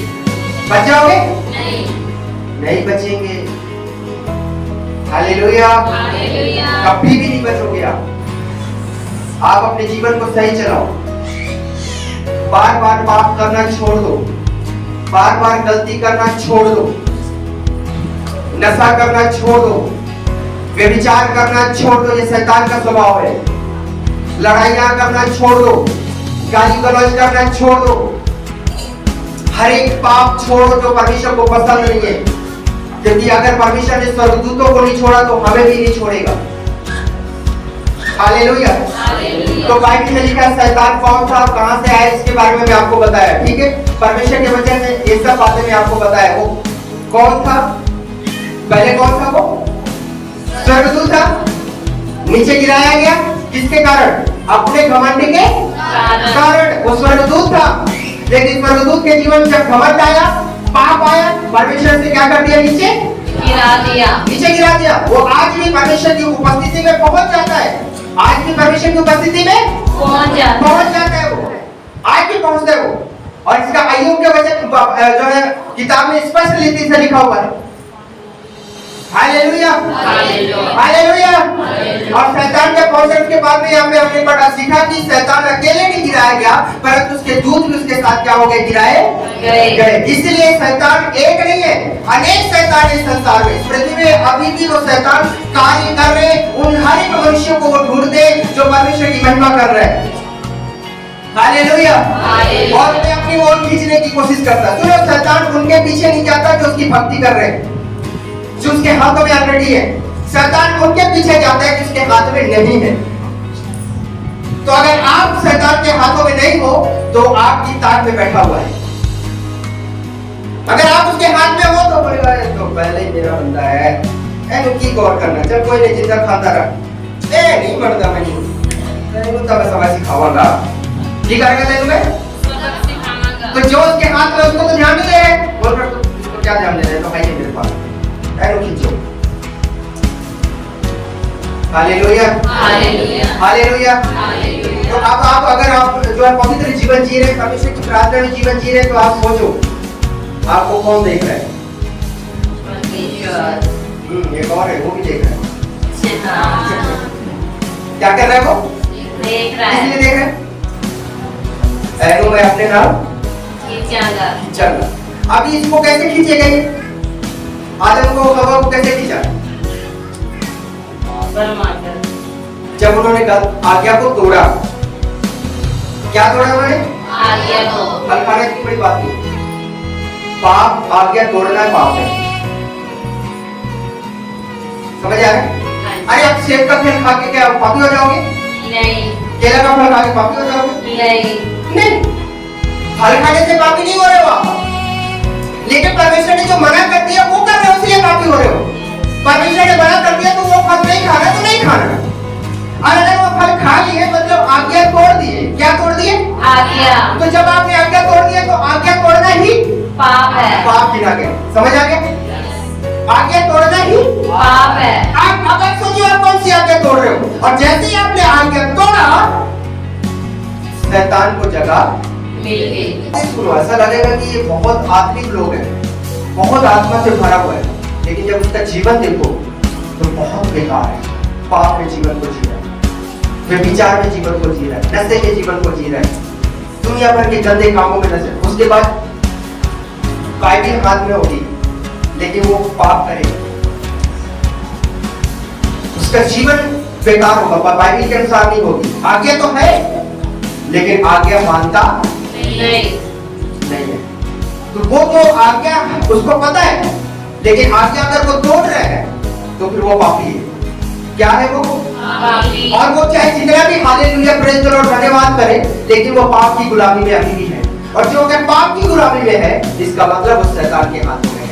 बच जाओगे? नहीं, नहीं बचेंगे। हालेलुया। हालेलुया। कभी भी नहीं बचोगे आप अपने जीवन को सही चलाओ। बार बार पाप करना छोड़ दो, बार बार गलती करना छोड़ दो, नशा करना छोड़ दो, व्यभिचार करना छोड़ दो, ये शैतान का स्वभाव है। लड़ाइयां करना छोड़ दो, गाली गलौज करना छोड़ दो, हर एक पाप छोड़ो जो परमेश्वर को पसंद नहीं है। क्योंकि अगर परमेश्वर ने स्वर्गदूतों को नहीं छोड़ा तो हमें भी नहीं छोड़ेगा। हालेलुया। तो बाइबल में लिखा शैतान कौन था, कहां से आया, इसके बारे में मैं आपको बताया। ठीक है, परमेश्वर के वचन में ये सब बातें मैं आपको बताया। वो कौन था? पहले कौन था? वो स्वर्गदूत था। नीचे गिराया गया किसके कारण? अपने घमंड के कारण। वो स्वर्गदूत था, लेकिन स्वर्गदूत के जीवन में जब घमंड आया, पाप आया, परमेश्वर से क्या कर दिया? नीचे गिरा दिया। नीचे गिरा दिया। वो आज भी परमेश्वर की उपस्थिति में पहुंच जाता है। आज भी परमेश्वर की उपस्थिति में पहुंच जाता है। वो आज भी पहुंचता है वो। और इसका अय्यूब के वचन जो है किताब में स्पष्ट लिपि से लिखा हुआ है। हालेलुया। हालेलुया। और शैतान के पहुंचने के बाद में यहाँ पे हमने पढ़ा सीखा कि शैतान अकेले नहीं गिराया गया, परंतु उसके दूत भी उसके साथ क्या हो गए? गिराए गए। इसलिए शैतान एक नहीं है, अनेक शैतान इस संसार में, इस पृथ्वी में अभी भी वो शैतान कार्य कर रहे। उन हर एक मनुष्यों को वो ढूंढते जो परमेश्वर की महिमा कर रहे हैं। हालेलुया। और उन्हें अपनी ओर खींचने की कोशिश करता है। तो शैतान उनके पीछे नहीं जाता जो उसकी भक्ति कर रहे हैं, जो उसके हाथों में ऑलरेडी है। शैतान उनके पीछे जाता है जिसके हाथ में नहीं है। तो अगर आप शैतान के हाथों में नहीं हो तो आपकी ताक में बैठा हुआ है। अगर आप उसके हाथ में हो तो बोलेगा तो पहले ही मेरा बंदा है, की गौर करना जब कोई नहीं जिंदा खाता रहा ए नहीं मरता मैं नहीं तब समझ सिखाऊंगा ठीक करेगा मैं। तो जो उसके हाथ में उसको तो ध्यान नहीं दे रहे, बोल रहा तो इसको क्या ध्यान दे रहे? तो है ये मेरे पास खींचो। हालेलुया। हालेलुया। तो अब आप अगर आप जो है पवित्र जीवन जी रहे, परमेश्वर की प्रार्थना में जीवन जी रहे, तो आप सोचो आपको कौन देख रहा है? एक और है वो भी देख रहा है। क्या कर रहा है वो? देख रहा है। इसलिए देख रहा है एनो में अपने नाम खींचागा। चल अभी इसको कैसे खींचे गए? आदम को हवा को कैसे खींचा? परमात्मा। जब उन्होंने आज्ञा को तोड़ा, क्या तोड़ा उन्होंने? आज्ञा को। फल खाने की बड़ी बात नहीं, पाप आज्ञा तोड़ना पाप है, समझ आ रहा है? अरे आप सेब का फल खा के क्या पापी हो जाओगे? नहीं। केला का फल खा के पापी हो जाओगे? नहीं। फल खाने से पापी नहीं हो रहे हो आप, लेकिन परमेश्वर ने जो मना कर दिया वो कर रहे हो, इसलिए पापी हो रहे हो। परमेश्वर ने मना कर दिया तो वो फल नहीं खाना तो नहीं खाना, और अगर वो फल खा लिए मतलब आज्ञा तोड़ दिए। क्या तोड़ दिए? आज्ञा। तो जब आपने आज्ञा तोड़ दिया तो आज्ञा तोड़ना ही पाप है। पाप गिना गया, समझ आ गया? आज्ञा तोड़ना ही पाप है। आप अगर सोचिए आप कौन सी आज्ञा तोड़ रहे हो, और जैसे ही आपने आज्ञा तोड़ा शैतान को जगह मिल गई। सुनो, ऐसा लगेगा कि ये बहुत आत्मिक लोग हैं, बहुत आत्मा से भरा हुआ है, लेकिन जब उसका जीवन देखो तो बहुत बेकार है। पाप में जीवन को जी रहा है, व्यभिचार में जीवन को जी रहा है, नशे में जीवन को जी रहा है, दुनिया भर के गंदे कामों में नशे। उसके बाद बाइबिल हाथ में होगी लेकिन वो पाप करेगा, उसका जीवन बेकार होगा, बाइबिल के अनुसार नहीं होगी। आज्ञा तो है लेकिन आज्ञा मानता नहीं है। तो वो जो आज्ञा उसको पता है लेकिन आज्ञा अगर वो तोड़ रहा है तो फिर वो पापी है। क्या है वो? पापी। और वो चाहे जितना भी हालेलुया प्रेज़ द लॉर्ड धन्यवाद करे, लेकिन वो पाप की गुलामी में अभी भी है। और जो अगर पाप की गुलामी में है, इसका मतलब वो शैतान के हाथों में है।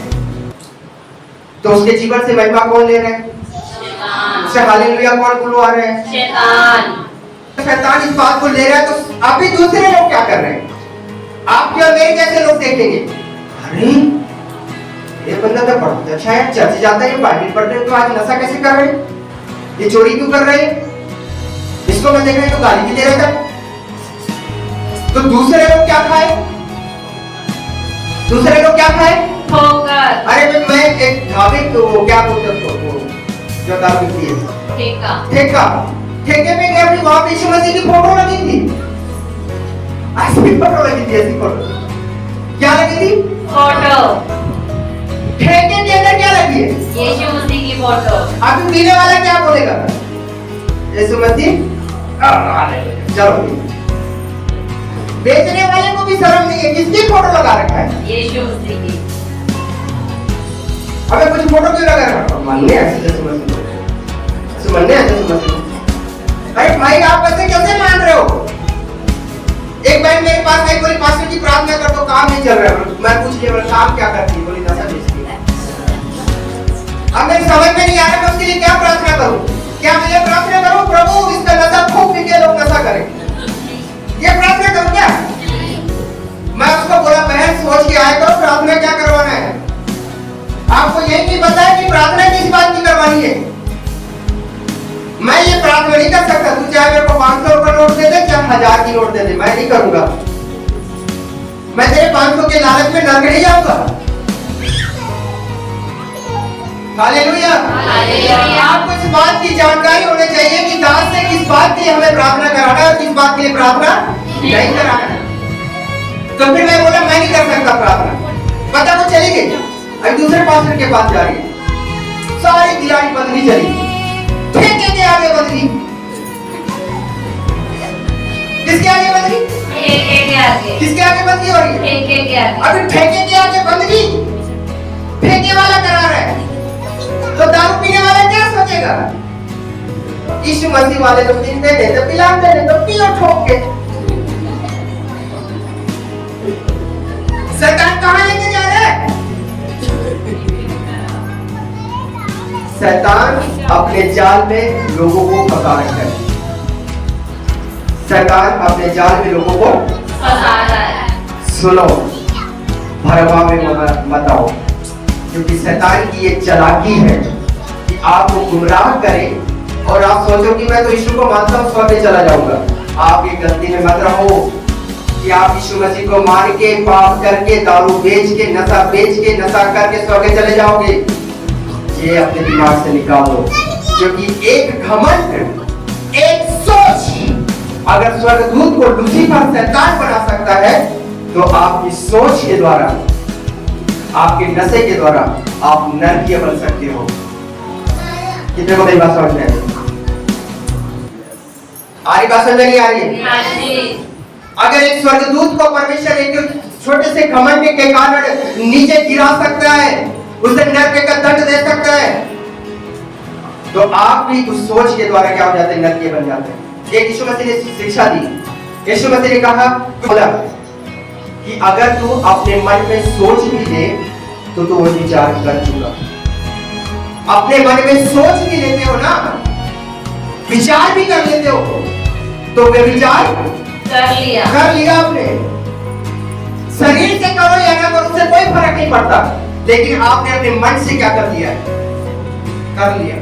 तो उसके जीवन से महिमा कौन ले रहे हैं? उसे हालेलुया कौन बुलवा रहे हैं? शैतान इस बात को ले रहा है। तो अभी दूसरे लोग क्या कर रहे हैं? आपके और मेरे जैसे लोग देखेंगे, अरे ये बंदा तो बहुत अच्छा है, चर्च जाता है, बाइबल पढ़ते हैं, तो आज नशा कैसे कर रहे हैं? ये चोरी क्यों कर रहे हैं? इसको मैं देख रहा हूं तो गाली भी दे रहा था। तो दूसरे लोग क्या खाए? दूसरे लोग क्या खाए? ठोकर। अरे मैं एक ढाबे को क्या बोलते हैं उसको, जो दारू पीती है, ठेका, ठेके में गया, अपनी वहां पे यीशु मसीह की फोटो लगी थी, ऐसी फोटो लगी थी, ऐसी फोटो। क्या लगी थी? फोटो। ठेके के अंदर क्या लगी है? यीशु मसीह की फोटो। अभी पीने वाला क्या बोलेगा? यीशु मसीह, चलो। बेचने वाले को भी शर्म नहीं है, किसकी फोटो लगा रखा है? यीशु मसीह की। अबे कुछ फोटो क्यों लगा रखा है? मानने ऐसे यीशु मसीह, मानने ऐसे यीशु मसीह। अरे भाई आप ऐसे कैसे मान रहे हो? एक बहन मेरे पास आई, बोली पास्टर जी प्रार्थना कर दो, काम नहीं चल रहा है। मैं पूछ लिया, बोला काम क्या करती है? बोली नशा बेचती है। अब मेरी समझ में नहीं आ रहा मैं उसके लिए क्या प्रार्थना करूं? क्या मैं ये प्रार्थना करूं, प्रभु इसका नशा खूब पीके लोग नशा करें, ये प्रार्थना करूं क्या? मैं उसको बोला बहन सोच के आया करो प्रार्थना क्या करवाना है। आपको यही नहीं पता है कि प्रार्थना किस बात की करवानी है। मैं ये प्रार्थना नहीं कर सकता, तू चाहे मेरे को 500 रुपए नोट दे दे, चाहे 1000 की नोट दे दे, मैं नहीं करूंगा। मैं तेरे 500 के लालच में नरक नहीं जाऊंगा। हालेलुया। आपको इस बात की जानकारी होनी चाहिए कि दास से किस बात के लिए हमें प्रार्थना कराना है और किस बात के लिए प्रार्थना नहीं कराना है। तो फिर मैं बोला मैं नहीं कर सकता प्रार्थना, पता वो चली गई। अभी दूसरे पास्टर के पास जा रही है, सारी गिरानी बंदगी चली, ठेके के आगे बंदगी। किसके आगे बंदगी? ठेके के आगे। किसके आगे बंदगी हो रही है? ठेके के आगे। अभी ठेके के आगे बंदगी ठेके वाला करा रहा है, तो दारू पीने वाला क्या सोचेगा? यीशु मसीह वाले तो पीते थे तो पिलाते थे तो पियो ठोक के। शैतान कहाँ लेके जा रहा है? शैतान अपने जाल में लोगों को फंसा रखा है। शैतान अपने जाल में लोगों को फंसा रहा है। सुनो, भरवा में मत आओ, क्योंकि शैतान की ये चालाकी है कि आपको गुमराह करे और आप सोचो कि मैं तो यीशु को मानता हूँ, स्वर्ग चला जाऊंगा। आप ये गलती में मत रहो कि आप यीशु मसीह को मान के, पाप करके, दारू बेच के, नशा करके स्वर्ग चले जाओगे। ये अपने दिमाग से निकालो, क्योंकि एक घमंड, एक सोच अगर स्वर्गदूत को लूसीफर शैतान बना सकता है, तो आपकी सोच के द्वारा, आपके नशे के द्वारा आप नरकीय बन सकते हो। कितने को मेरी बात समझ में आई? आरी बात समझ नहीं आ रही है? हाँ जी। अगर एक स्वर्गदूत को परमेश्वर एक छोटे से घमंड के कारण नीचे गिरा सकता है, उसे नरक का दंड दे सकता है, तो आप भी उस सोच के द्वारा क्या हो जाते हैं? नरकीय बन जाते हैं। एक यीशु मसीह ने शिक्षा दी। यीशु मसीह ने कहा बोला कि अगर तू अपने मन में सोच भी ले तो तू वो विचार कर चुका। अपने मन में सोच भी लेते हो ना, विचार भी कर लेते हो, तो वे विचार कर लिया आपने। शरीर से करो या ना करो, उससे कोई फर्क नहीं पड़ता, लेकिन आपने अपने मन से क्या कर लिया है? कर लिया।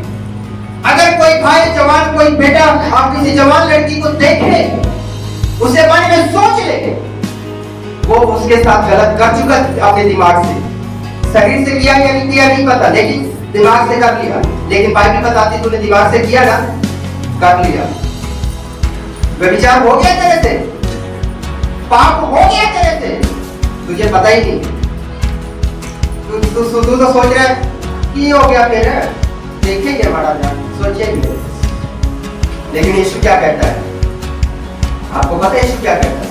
अगर कोई भाई जवान, कोई बेटा आप किसी जवान लड़की को देखे, उसे मन में सोच ले, वो उसके साथ गलत कर चुका अपने दिमाग से। शरीर से किया या नहीं किया नहीं पता, लेकिन दिमाग से कर लिया। लेकिन बाइबल बताती तूने दिमाग से किया ना, कर लिया। व्यभिचार हो गया तेरे से, पाप हो गया तेरे से, तुझे पता ही नहीं। तू तो सोच रहा है कि हो गया फिर देखेंगे बड़ा जान, सोचेंगे। लेकिन यीशु क्या कहता है? आपको पता है यीशु क्या कहता है?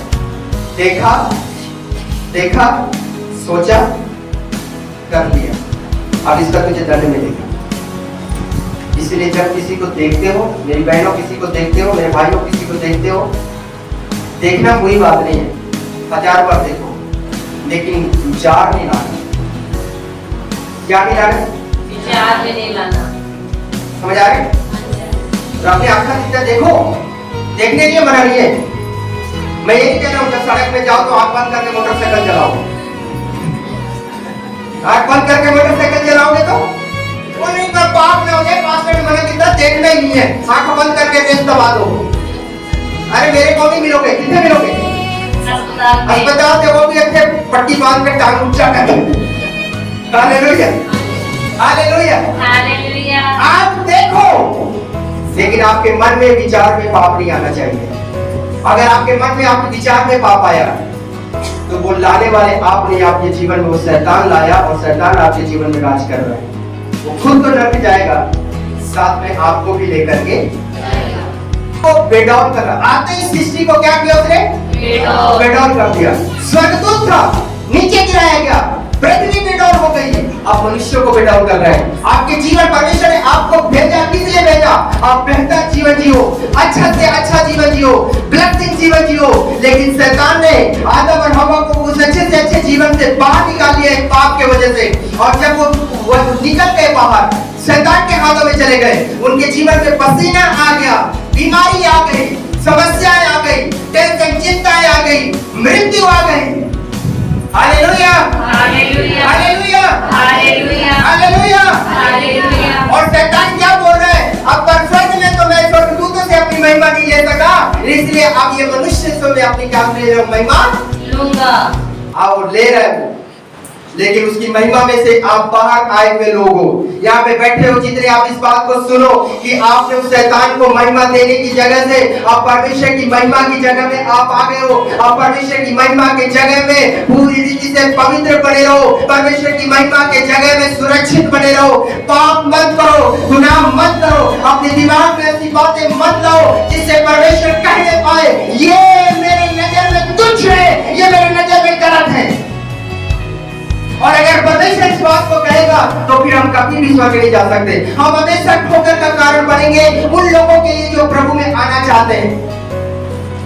देखा, सोचा, कर लिया, अब इसका तुझे दंड मिलेगा। इसलिए जब किसी को देखते हो, मेरी बहनों किसी को देखते हो, मेरे भाइयों किसी को देखते हो, देखना कोई बात नहीं है, 1000 बार देखो, लेकिन विचार नहीं लाना। क्या नहीं लाना? विचार में नहीं लाना। समझ आ रहे? तो अपनी आंखों से देखो, देखने के लिए मना नहीं है। मैं ये नहीं कह रहा हूँ जब सड़क में जाओ तो आंख बंद करके मोटरसाइकिल चलाओ। आंख बंद करके मोटरसाइकिल चलाओगे तो वो नहीं कर, पाप ना हो जाए। पास्टर ने मना किया, देखना ही नहीं है, आंख बंद करके रेस दबा दो। अरे मेरे को नहीं मिलोगे, कितने मिलोगे? अस्पताल से, वो भी अच्छे पट्टी बांध कर टांग ऊंचा कर। Hallelujah, hallelujah, hallelujah. आप देखो, लेकिन आपके मन में विचार में पाप नहीं आना चाहिए। अगर आपके मन में, आपके विचार में पाप आया, तो वो लाने वाले आप नहीं, आपके जीवन में वो शैतान लाया, और शैतान आपके जीवन में राज कर रहा है। वो खुद तो नरक जाएगा, साथ में आपको भी लेकर के वो बेडाउन कर रहा। आते ही सृष्टि को क्या किया उसने? बेडाउन कर दिया। स्वर्गदूत था, नीचे गिराया गया, पृथ्वी बेडाउन हो गई। अब मनुष्य को बेडाउन कर रहा है। आपके जीवन परमेश्वर ने आपको भेजा, किस लिए भेजा? आप बेहतर जीवन जियो, अच्छा से अच्छा जीवन जियो, ब्लेसिंग जीवन जियो। लेकिन शैतान ने आदम और हवा को उस अच्छे से अच्छे जीवन से बाहर निकाल दिया पाप के वजह से। और जब वो निकल गए बाहर, शैतान के हाथों में चले गए, उनके जीवन में पसीना आ गया, बीमारी आ गई, समस्याएं आ गई, टेंशन, चिंताएं आ गई, मृत्यु आ गई। Hallelujah, hallelujah, hallelujah, hallelujah, hallelujah, hallelujah. और शैतान क्या बोल रहा है? अब पर स्वर्ग में तो मैं स्वर्गदूतों से अपनी महिमा नहीं ले सका, इसलिए अब ये मनुष्य से मैं अपनी क्या ले रहा, महिमा लूंगा। और ले रहा है वो। लेकिन उसकी महिमा में से आप बाहर आए हुए लोग हो, यहाँ पे बैठे हो जितने, आप इस बात को सुनो कि आपने उस शैतान को महिमा देने की जगह से आप परमेश्वर की महिमा की जगह में आप आ गए हो। आप परमेश्वर की महिमा के जगह में पूरी रीति से पवित्र बने रहो, परमेश्वर की महिमा के जगह में सुरक्षित बने रहो। पाप मत करो, गुनाह मत करो, अपने दिमाग में ऐसी बातें मत लाओ जिससे परमेश्वर कहने पाए ये मेरे नजर में तुच्छ है, ये मेरे नजर में गलत है। और अगर परमेश्वर इस बात को कहेगा तो फिर हम कभी भी स्वर्ग नहीं जा सकते। हम हमेशा ठोकर का कारण बनेंगे उन लोगों के लिए जो प्रभु में आना चाहते हैं।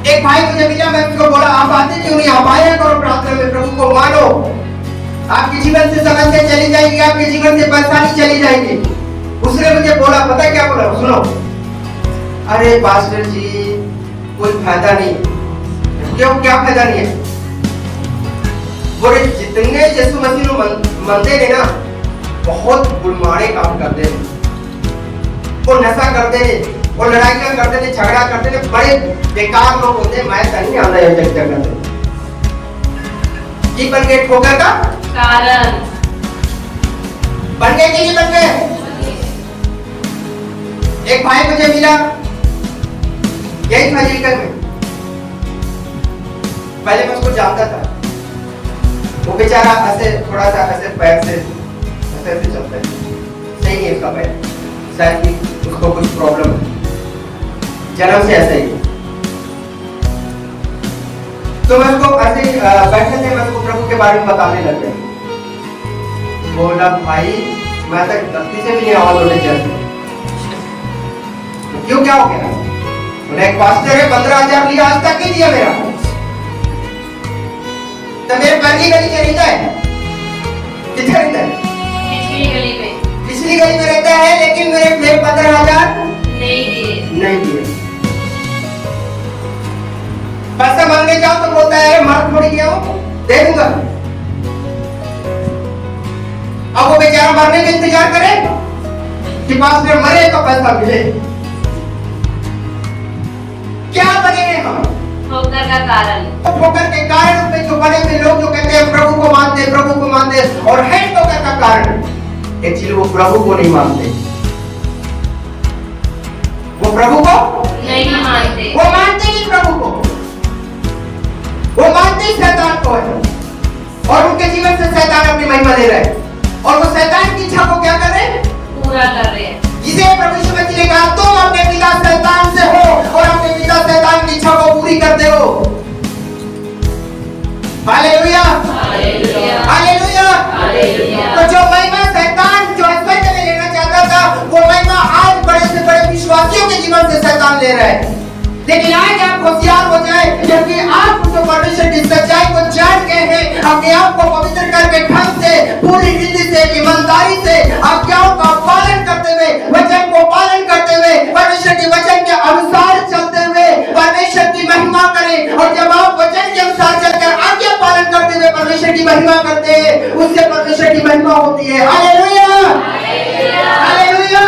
एक भाई मुझे मिला, मैं उसको बोला आप आते क्यों नहीं? आप आया करो प्रार्थना में, प्रभु को मानो, आपके जीवन से समस्या चली जाएगी, आपके जीवन से परेशानी चली जाएगी। उसने मुझे बोला, पता क्या बोला? सुनो, अरे पास्टर जी कोई फायदा नहीं। क्यों, क्या फायदा नहीं है? बोले जितने यीशु मसीह को मनते हैं ना, बहुत बुलमाड़े काम करते हैं, वो नशा करते हैं, वो लड़ाइयां करते हैं, झगड़ा करते हैं, बड़े बेकार लोग होते हैं। मैं नहीं आता है जगह में की बन गए ठोकर का कारण बन गए कि नहीं बन गए? एक भाई मुझे मिला यही फजीलगंज में, पहले मैं उसको जानता था, वो बेचारा ऐसे थोड़ा सा ऐसे पैर से ऐसे ऐसे चलता है, सही नहीं उसका पैर, शायद कि उसको कुछ प्रॉब्लम है, जन्म से ऐसा ही। तो मैं उसको ऐसे बैठे थे, मैं उसको प्रभु के बारे में बताने लग गया। बोला भाई मैं तक गलती से भी नहीं आवाज होने चाहिए। तो क्यों, क्या हो गया? उन्हें एक पास्टर है, 15,000 लिया, आज तक नहीं दिया मेरा। तो मेरे पैर की गली में रहता है, किधर रहता है? पिछली गली में। पिछली गली में रहता है, लेकिन मेरे 15,000 नहीं दिए। पैसा मांगने जाओ तो बोलता है मर थोड़ी गया हूं, दे दूंगा। अब वो बेचारा मरने का इंतजार करे कि पास्टर मरे तो पैसा मिले। क्या बनेंगे हम? ठोकर का कारण। ठोकर के कारण उसमें जो बने हुए लोग जो कहते हैं प्रभु को मानते और है ठोकर का कारण, एक्चुअली वो प्रभु को नहीं मानते, वो प्रभु को नहीं मानते, वो मानते नहीं प्रभु को, वो मानते ही शैतान को है, और उनके जीवन से शैतान अपनी महिमा ले रहा है, और वो शैतान की इच्छा को क्या कर रहे हैं? पूरा कर रहे हैं। जिसे प्रभु यीशु मसीह ने कहा तुम अपने पिता शैतान से हो और अपने पिता शैतान की इच्छा को पूरी करते हो। Hallelujah, hallelujah, hallelujah. हालेलुया। तो जो महिमा शैतान जो स्वर्ग में लेना चाहता था, वो महिमा आज बड़े से बड़े विश्वासियों के जीवन से शैतान ले रहा है। लेकिन आज आप होशियार हो जाए, क्योंकि आप जो परमेश्वर की सच्चाई को जान गए हैं, अपने आप को पवित्र करके ढंग से, पूरी रीति से, ईमानदारी से, आज्ञाओं का पालन करते हुए, वचन को पालन करते हुए, परमेश्वर के वचन के अनुसार चलते हुए परमेश्वर की महिमा करें। और जब आप वचन के अनुसार चलकर आज्ञा पालन करते हुए परमेश्वर की महिमा करते हैं, उससे परमेश्वर की महिमा होती है। Hallelujah, hallelujah.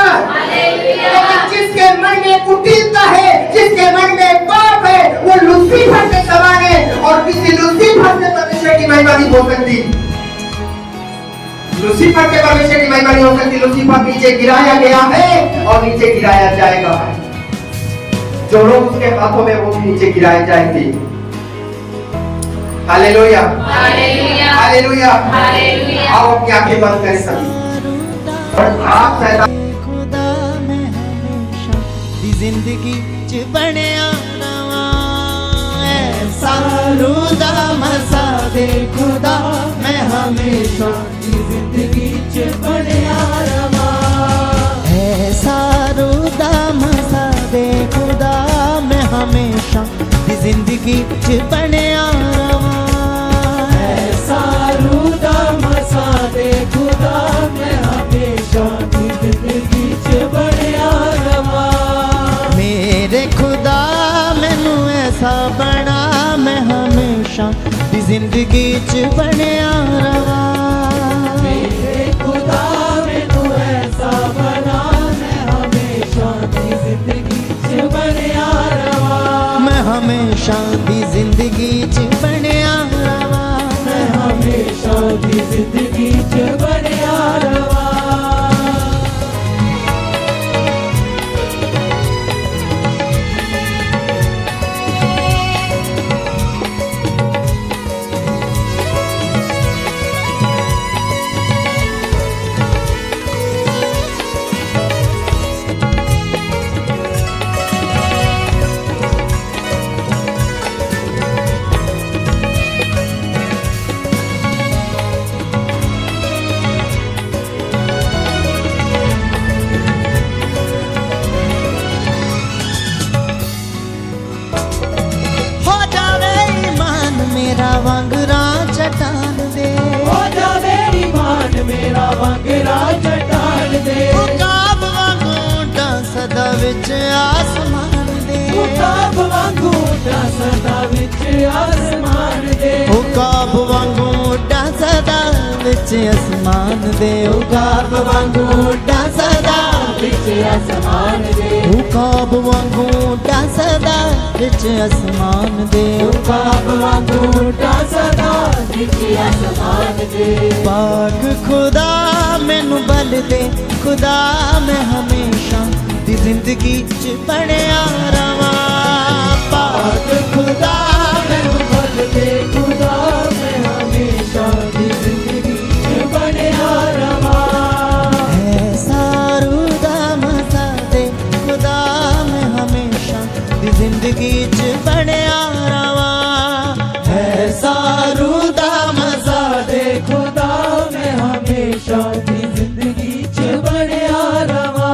जिसके मन में कुटिलता है, जिसके मन में पाप है, वो लूसीफर के समान है, और किसी लूसीफर से परमेश्वर की महिमा नहीं हो सकती। लूसीफर के परमेश्वर की महिमा नहीं हो सकती। लूसीफर नीचे गिराया गया है और नीचे गिराया जाएगा। जो लोग उसके हाथों में, वो भी नीचे गिराए जाएंगे। Hallelujah, hallelujah, hallelujah, hallelujah. आओ अपनी आंखें बंद करें सभी, और आप शैतान जिंदगी च बनया नवा ऐसा रुदा मसा दे खुदा, मैं हमेशा दी जिंदगी च बनया रवा। ऐसा रुदा मसा दे खुदा, मैं हमेशा दी जिंदगी च बनया रवा। ऐसा रुदा मसा दे खुदा, मैं हमेशा दी जिंदगी च बनया रवा। मेरे खुदा मैनू ऐसा बना, मैं हमेशा दी जिंदगी च बनया रवा। मेरे खुदा मैनू ऐसा बना, मैं हमेशा दी जिंदगी च बनया रवा। मैं हमेशा दी जिंदगी च बनया रवा। मैं हमेशा दी जिंदगी च बनया रवा। वांगरा चट्टान दे, हो जावे ईमान मेरा वांगरा चट्टान दे। उकाब वांगू उड़ा सदा विच आसमान दे, उकाब वांगू उड़ा सदा विच आसमान दे। उकाब वांगू उड़ा सदा विच आसमान दे, उकाब वांगू उड़ा सदा विच आसमान दे। उकाब वांगू उड़ा सदा विच आसमान दे, उकाब वांगू उड़ा सदा विच आसमान दे। पाक खुदा मैनू बल दे खुदा, मैं हमेशा दी जिंदगी च बनया रवा। पाक खुदा मैनू बल दे हमेशा दी जिंदगी च बनिया रवा।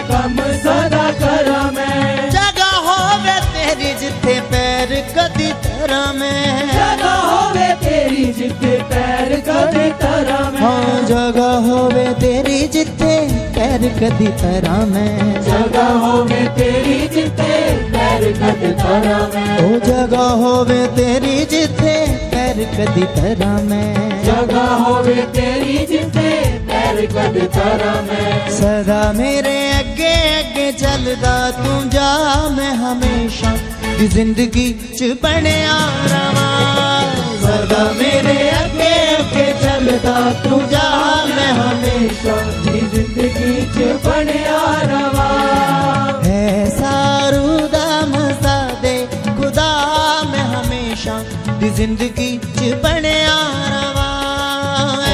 कम सदा करा मैं, जगह होवे तेरी जिथे पैर कदी तरा मैं, जगह होवे तेरी जिथे पैर कदी तरा मैं, हाँ जगह होवे तेरी जिथे पैर कदी तरा मैं, जगह होवे तेरी जिथे पैर कदी तरा मैं, ओ जगह होवे तेरी जिथे पैर कदी तरा मैं, जगह होवे तेरी जिथे पैर कदी तरा मैं, सदा मेरे अगे अगे चलदा तू जा, मैं हमेशा दी जिंदगी च बनिया रवा। सदा मेरे अगे अगे चलदा तू जा, मैं हमेशा दी जिंदगी च बनिया रवा। ऐसा रूदा मजा दे खुदा, मैं हमेशा दी जिंदगी च बनिया रवा।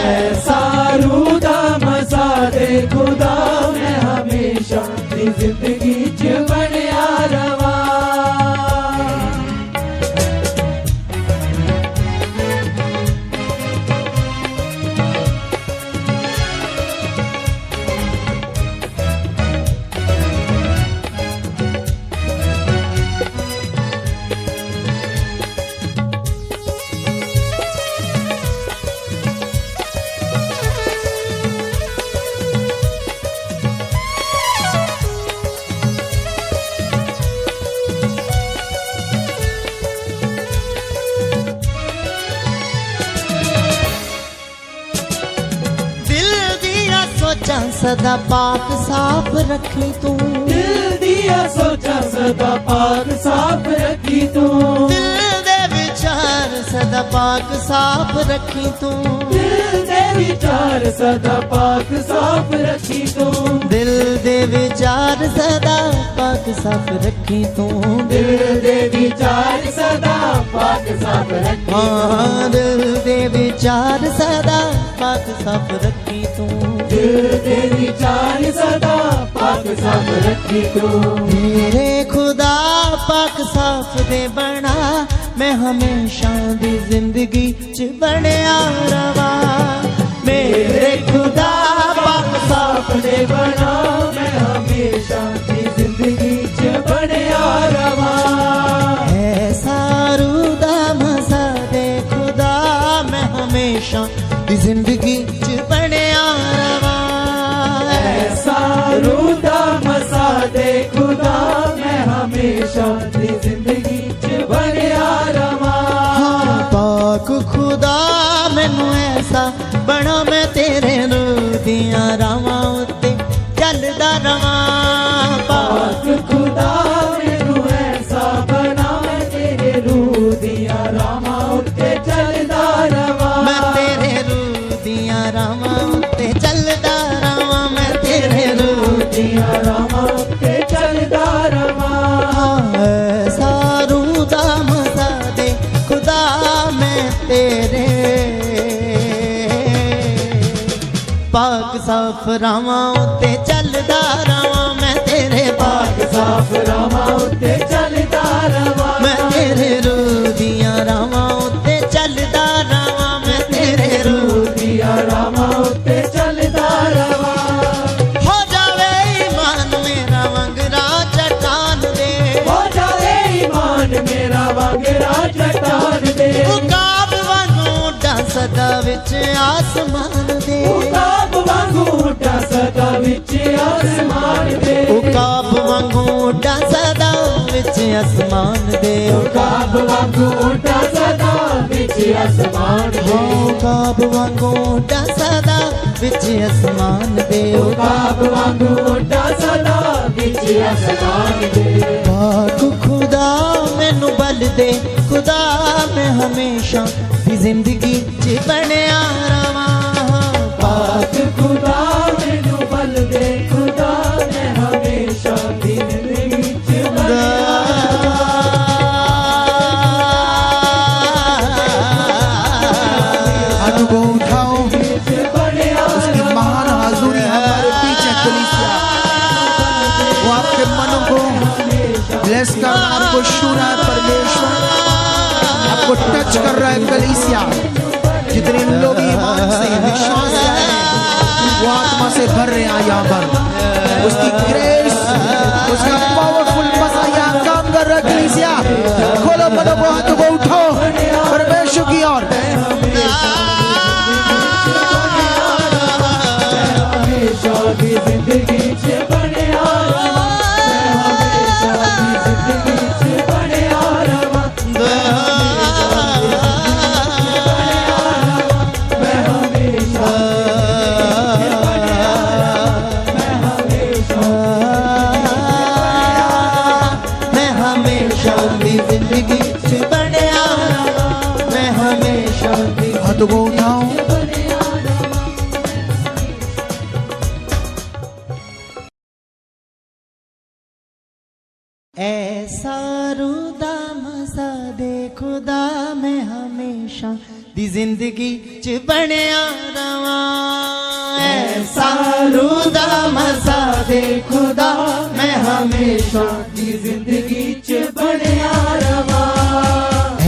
ऐसा रूदा मजा दे खुदा, मैं हमेशा दी जिंदगी च बनिया रवा। सदा पाक साफ रखी तू, दिल दिया सोचा सदा पाक साफ रखी तू, दिल दे विचार सदा पाक साफ रखी तू, दिल दे विचार सदा पाक साफ रखी तू, दिल दे विचार सदा पाक साफ रखी तू, दिल दे विचार सदा पाक साफ रखी, हाँ दिल दे विचार सदा पाक साफ रखी तू, दिल दे विचार सदा पाक साफ रखी तू। मेरे खुदा पाक साफ दे बना, मैं हमेशा दी जिंदगी च बनिया रवा। मेरे खुदा पाक साफ दे बना, मैं हमेशा दी जिंदगी च बनिया रवा। ऐसा रूदा मजा दे खुदा, मैं हमेशा दी जिंदगी च बनिया रवा। ऐसा रूदा मसा दे खुदा, मैं हमेशा दी जिंदगी च बनिया रवा। हाँ पाक खुदा मैनू ऐसा बना, मैं तेरे रूह दियां रावां उत्ते चलदा रवां। पाक खुदा मैनू ऐसा बना, मैं तेरे रूह दिया रावां उत्ते चलदा रवां। मैं तेरे रूह दियां रावां उत्ते चलदा रवां, मैं तेरे रूह दिया रावां उत्ते चलदा रवां। ऐसा रूह दा मजा दे खुदा, मैं तेरे पाक साफ रावां उत्ते चलदा रवां, मैं तेरे पाक साफ रावां उत्ते चलदा रवां। मैं तेरे रूह दियां रावां उत्ते चलदा रवां, मैं तेरे रूह दिया रावां उत्ते चलदा रवां। हो जावे ईमान मेरा वंगरा चट्टान दे, हो जावे ईमान मेरा वंगरा चट्टान दे, उकाब वांगू उड्डां सदा विच आसमान दे, उकाब वांगू उड्डां सदा विच आसमान दे, उकाब वांगू उड्डां सदा विच आसमान दे, उकाब वांगू उड्डां सदा विच आसमान दे काब वांगू उड़ा सदा विच आसमान दे काब वांगू उड़ा सदा विच आसमान दे पाक खुदा मैनू बल दे खुदा मैं हमेशा दी जिंदगी च बनया रवां पाक खुदा मैनू बल दे खुदा मैं हमेशा दी जिंदगी च हाथ को उठाओ उसकी महान हाज़ुरी हमारे पीछे कलीसिया वो आपके मनों को ब्लेस कर रहा है आपको छू रहा है परमेश्वर आपको टच कर रहा है कलीसिया जितने लोग ईमान से विश्वास से आए वो आत्मा से भर रहे हैं यहाँ पर उसकी ग्रेस उसका पावरफुल मज़ा यहाँ काम कर रहा है कलीसिया खोलो मनों को हाथों को उठाओ परमेश्वर की ओर जिंदगी च बने आ रहा जिंदगी च बने आ रहा मैं हमेशा दी जिंदगी च बनया मैं हमेशा हाथों को उठाओ ऐसा रुदा मजा दे खुदा मैं हमेशा दी जिंदगी च बनया रवां ऐसा रुदा मजा दे खुदा मैं हमेशा दी जिंदगी च बनया रवा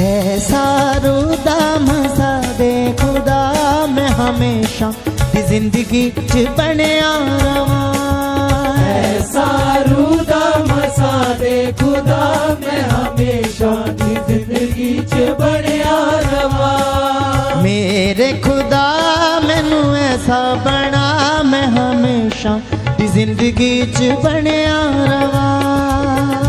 ऐसा रुदा मजा दे खुदा मैं हमेशा दी जिंदगी च बनया रवां ऐसा रुदा मसा दे खुदा मैं हमेशा दी जिंदगी च बनया रवा मेरे खुदा मैनू ऐसा बना मैं हमेशा दी जिंदगी च बनया रवा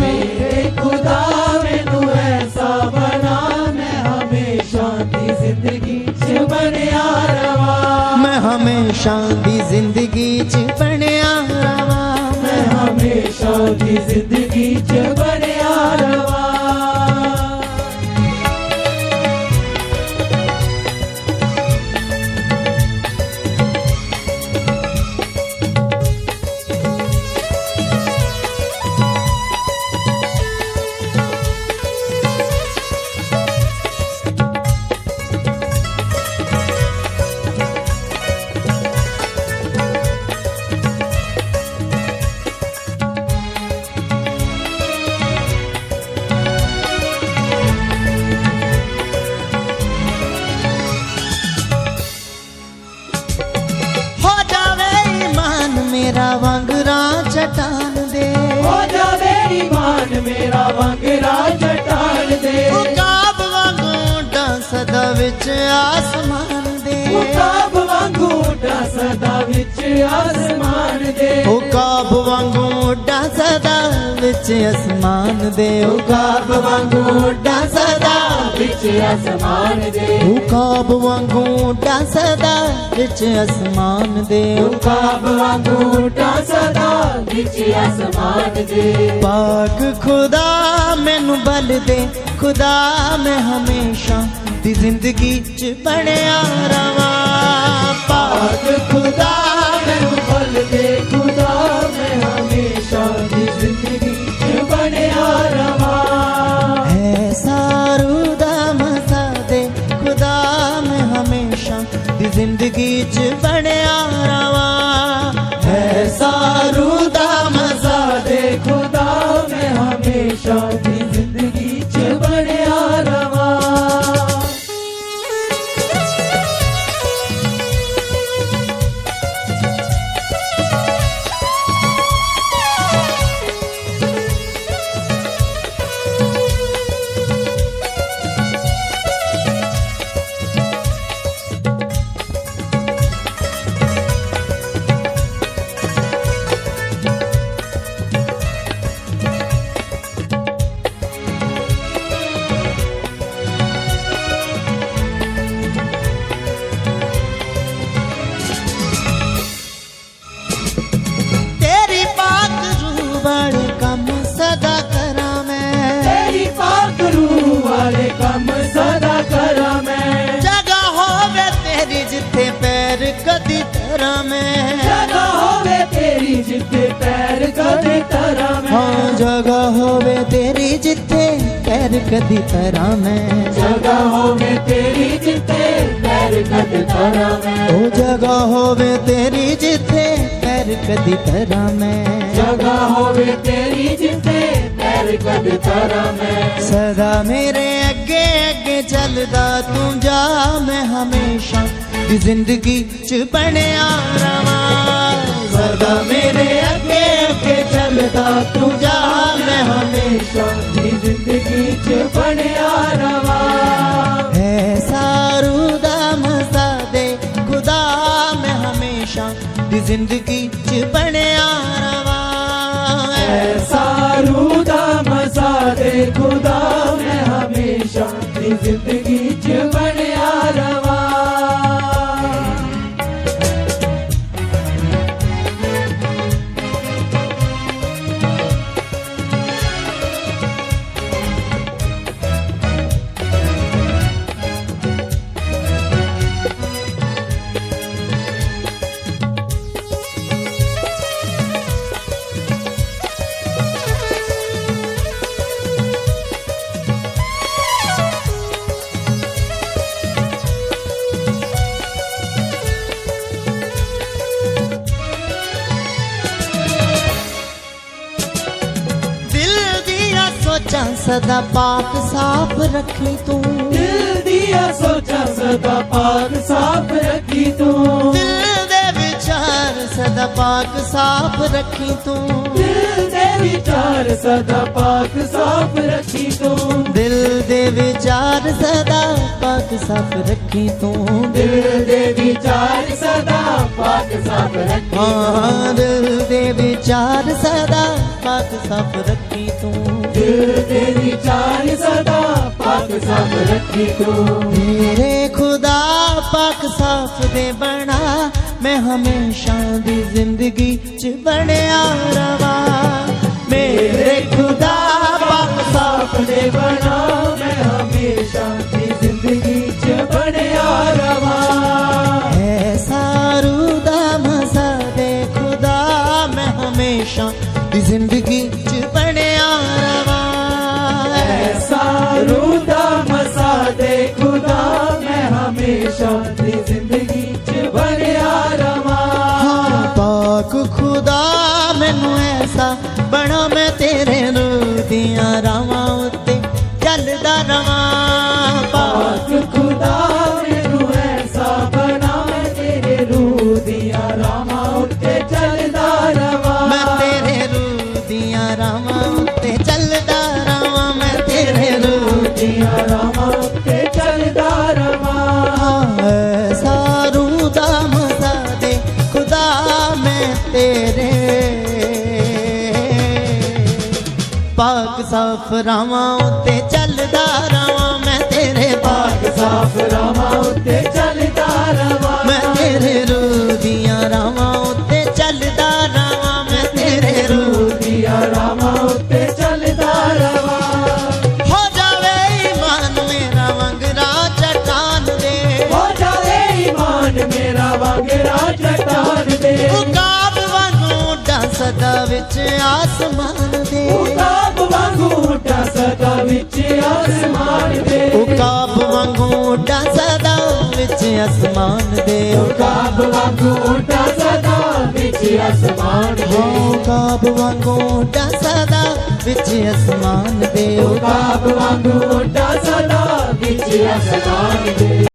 मेरे खुदा मैनू ऐसा बना मैं हमेशा दी जिंदगी च बनया रवा मैं हमेशा दी जिंदगी च बनया रवा मैं हमेशा दी जिंदगी च बनया रवा मेरा वांगरा चटान दे हो जावे ईमान मेरा वांगरा चटान दे काब वांगू उड़ा सदा विच आसमान दे काब वांगू उड़ा सदा विच आसमान दे काब वांगू उड़ा सदा विच आसमान दे काब वांगू उड़ा सदा विच आसमान दे काब वांगू उड़ा सदा विच आसमान दे काब वांगू उड़ा सदा विच आसमान दे पाक खुदा मैनू बल दे खुदा मैं हमेशा दी जिंदगी च बनया रवा पाक खुदा मैनू बल दे खुदा मैं हमेशा दी जिंदगी च बनया रवा ऐसा रुदा मजा दे खुदा मैं हमेशा दी जिंदगी च बनया रवा ऐसा रुदा मजा दे खुदा मैं हमेशा दी जिंदगी च बनया रवा कदी तरह मैं जगह होवे तेरी जिथे पैर कदी तरह मैं ओ जगह होवे तेरी जिथे पैर कदी तरह मैं जगह होवे तेरी जिथे पैर कदी तरह मैं सदा मेरे अगे अगे चलदा तू जा मैं हमेशा दी जिंदगी च बनया रवां सदा मेरे अगे अगे चलदा तू जा मैं हमेशा दी जिंदगी च बनया रवां ऐसा रूदा मजा दे खुदा मैं हमेशा दी जिंदगी च बनया रवां ऐसा रूदा मजा दे खुदा मैं हमेशा दी जिंदगी च बनया रवां सोचा सदा पाक साफ रखी तू दिल दिया सोचा सदा पाक साफ रखी तू दिल दे विचार सदा पाक साफ रखी तू दिल दे विचार सदा पाक साफ रखी तू दिल दे विचार सदा पाक साफ रखी तू दिल दे विचार सदा पाक साफ रखी हाँ दिल दे विचार सदा पाक साफ रखी तू दिल दे विचार सदा पाक साफ रखी तू मेरे खुदा पाक साफ दे बना मैं हमेशा दी जिंदगी च बनया रवां मेरे खुदा पाक साफ दे बना मैं हमेशा दी जिंदगी च बनया रवां ऐसा रूदा मजा दे खुदा मैं हमेशा दी जिंदगी च बनया रवां ऐसा रूदा मसा दे खुदा मैं हमेशा दी जिंदगी च बनया रवां हाँ पाक खुदा मैनू ऐसा बना मैं तेरे नूर दियां रावां उत्ते चलदा रवां पाक खुदा मैनू ऐसा बना मैं तेरे रूह दिया रावां उत्ते चलदा रवां मैं तेरे रूह दियां रावां उत्ते चलदा रवां मैं तेरे रूह दिया रावां उत्ते चलदा रवां ऐसा रूदा मजा दे खुदा मैं तेरे पाक साफ रावां उत्ते चलदा रवां मैं तेरे पाक साफ रावां उत्ते चलदा रवां मैं तेरे रूह दियां रावां उत्ते चलदा रवां मैं तेरे रूह दिया रावां उत्ते चलदा रवां हो जावे ईमान मेरा वंगरा चट्टान दे हो जावे ईमान मेरा वंगरा चट्टान दे उकाब वांगू उड्डां सदा विच आसमान दे उकाब वांगू उड्डां सदा विच आसमान दे उकाब वांगू उड्डां सदा विच आसमान दे उकाब वांगू उड्डां सदा विच आसमान दे उकाब वांगू उड्डां सदा विच आसमान दे उकाब वांगू उड्डां सदा विच आसमान दे।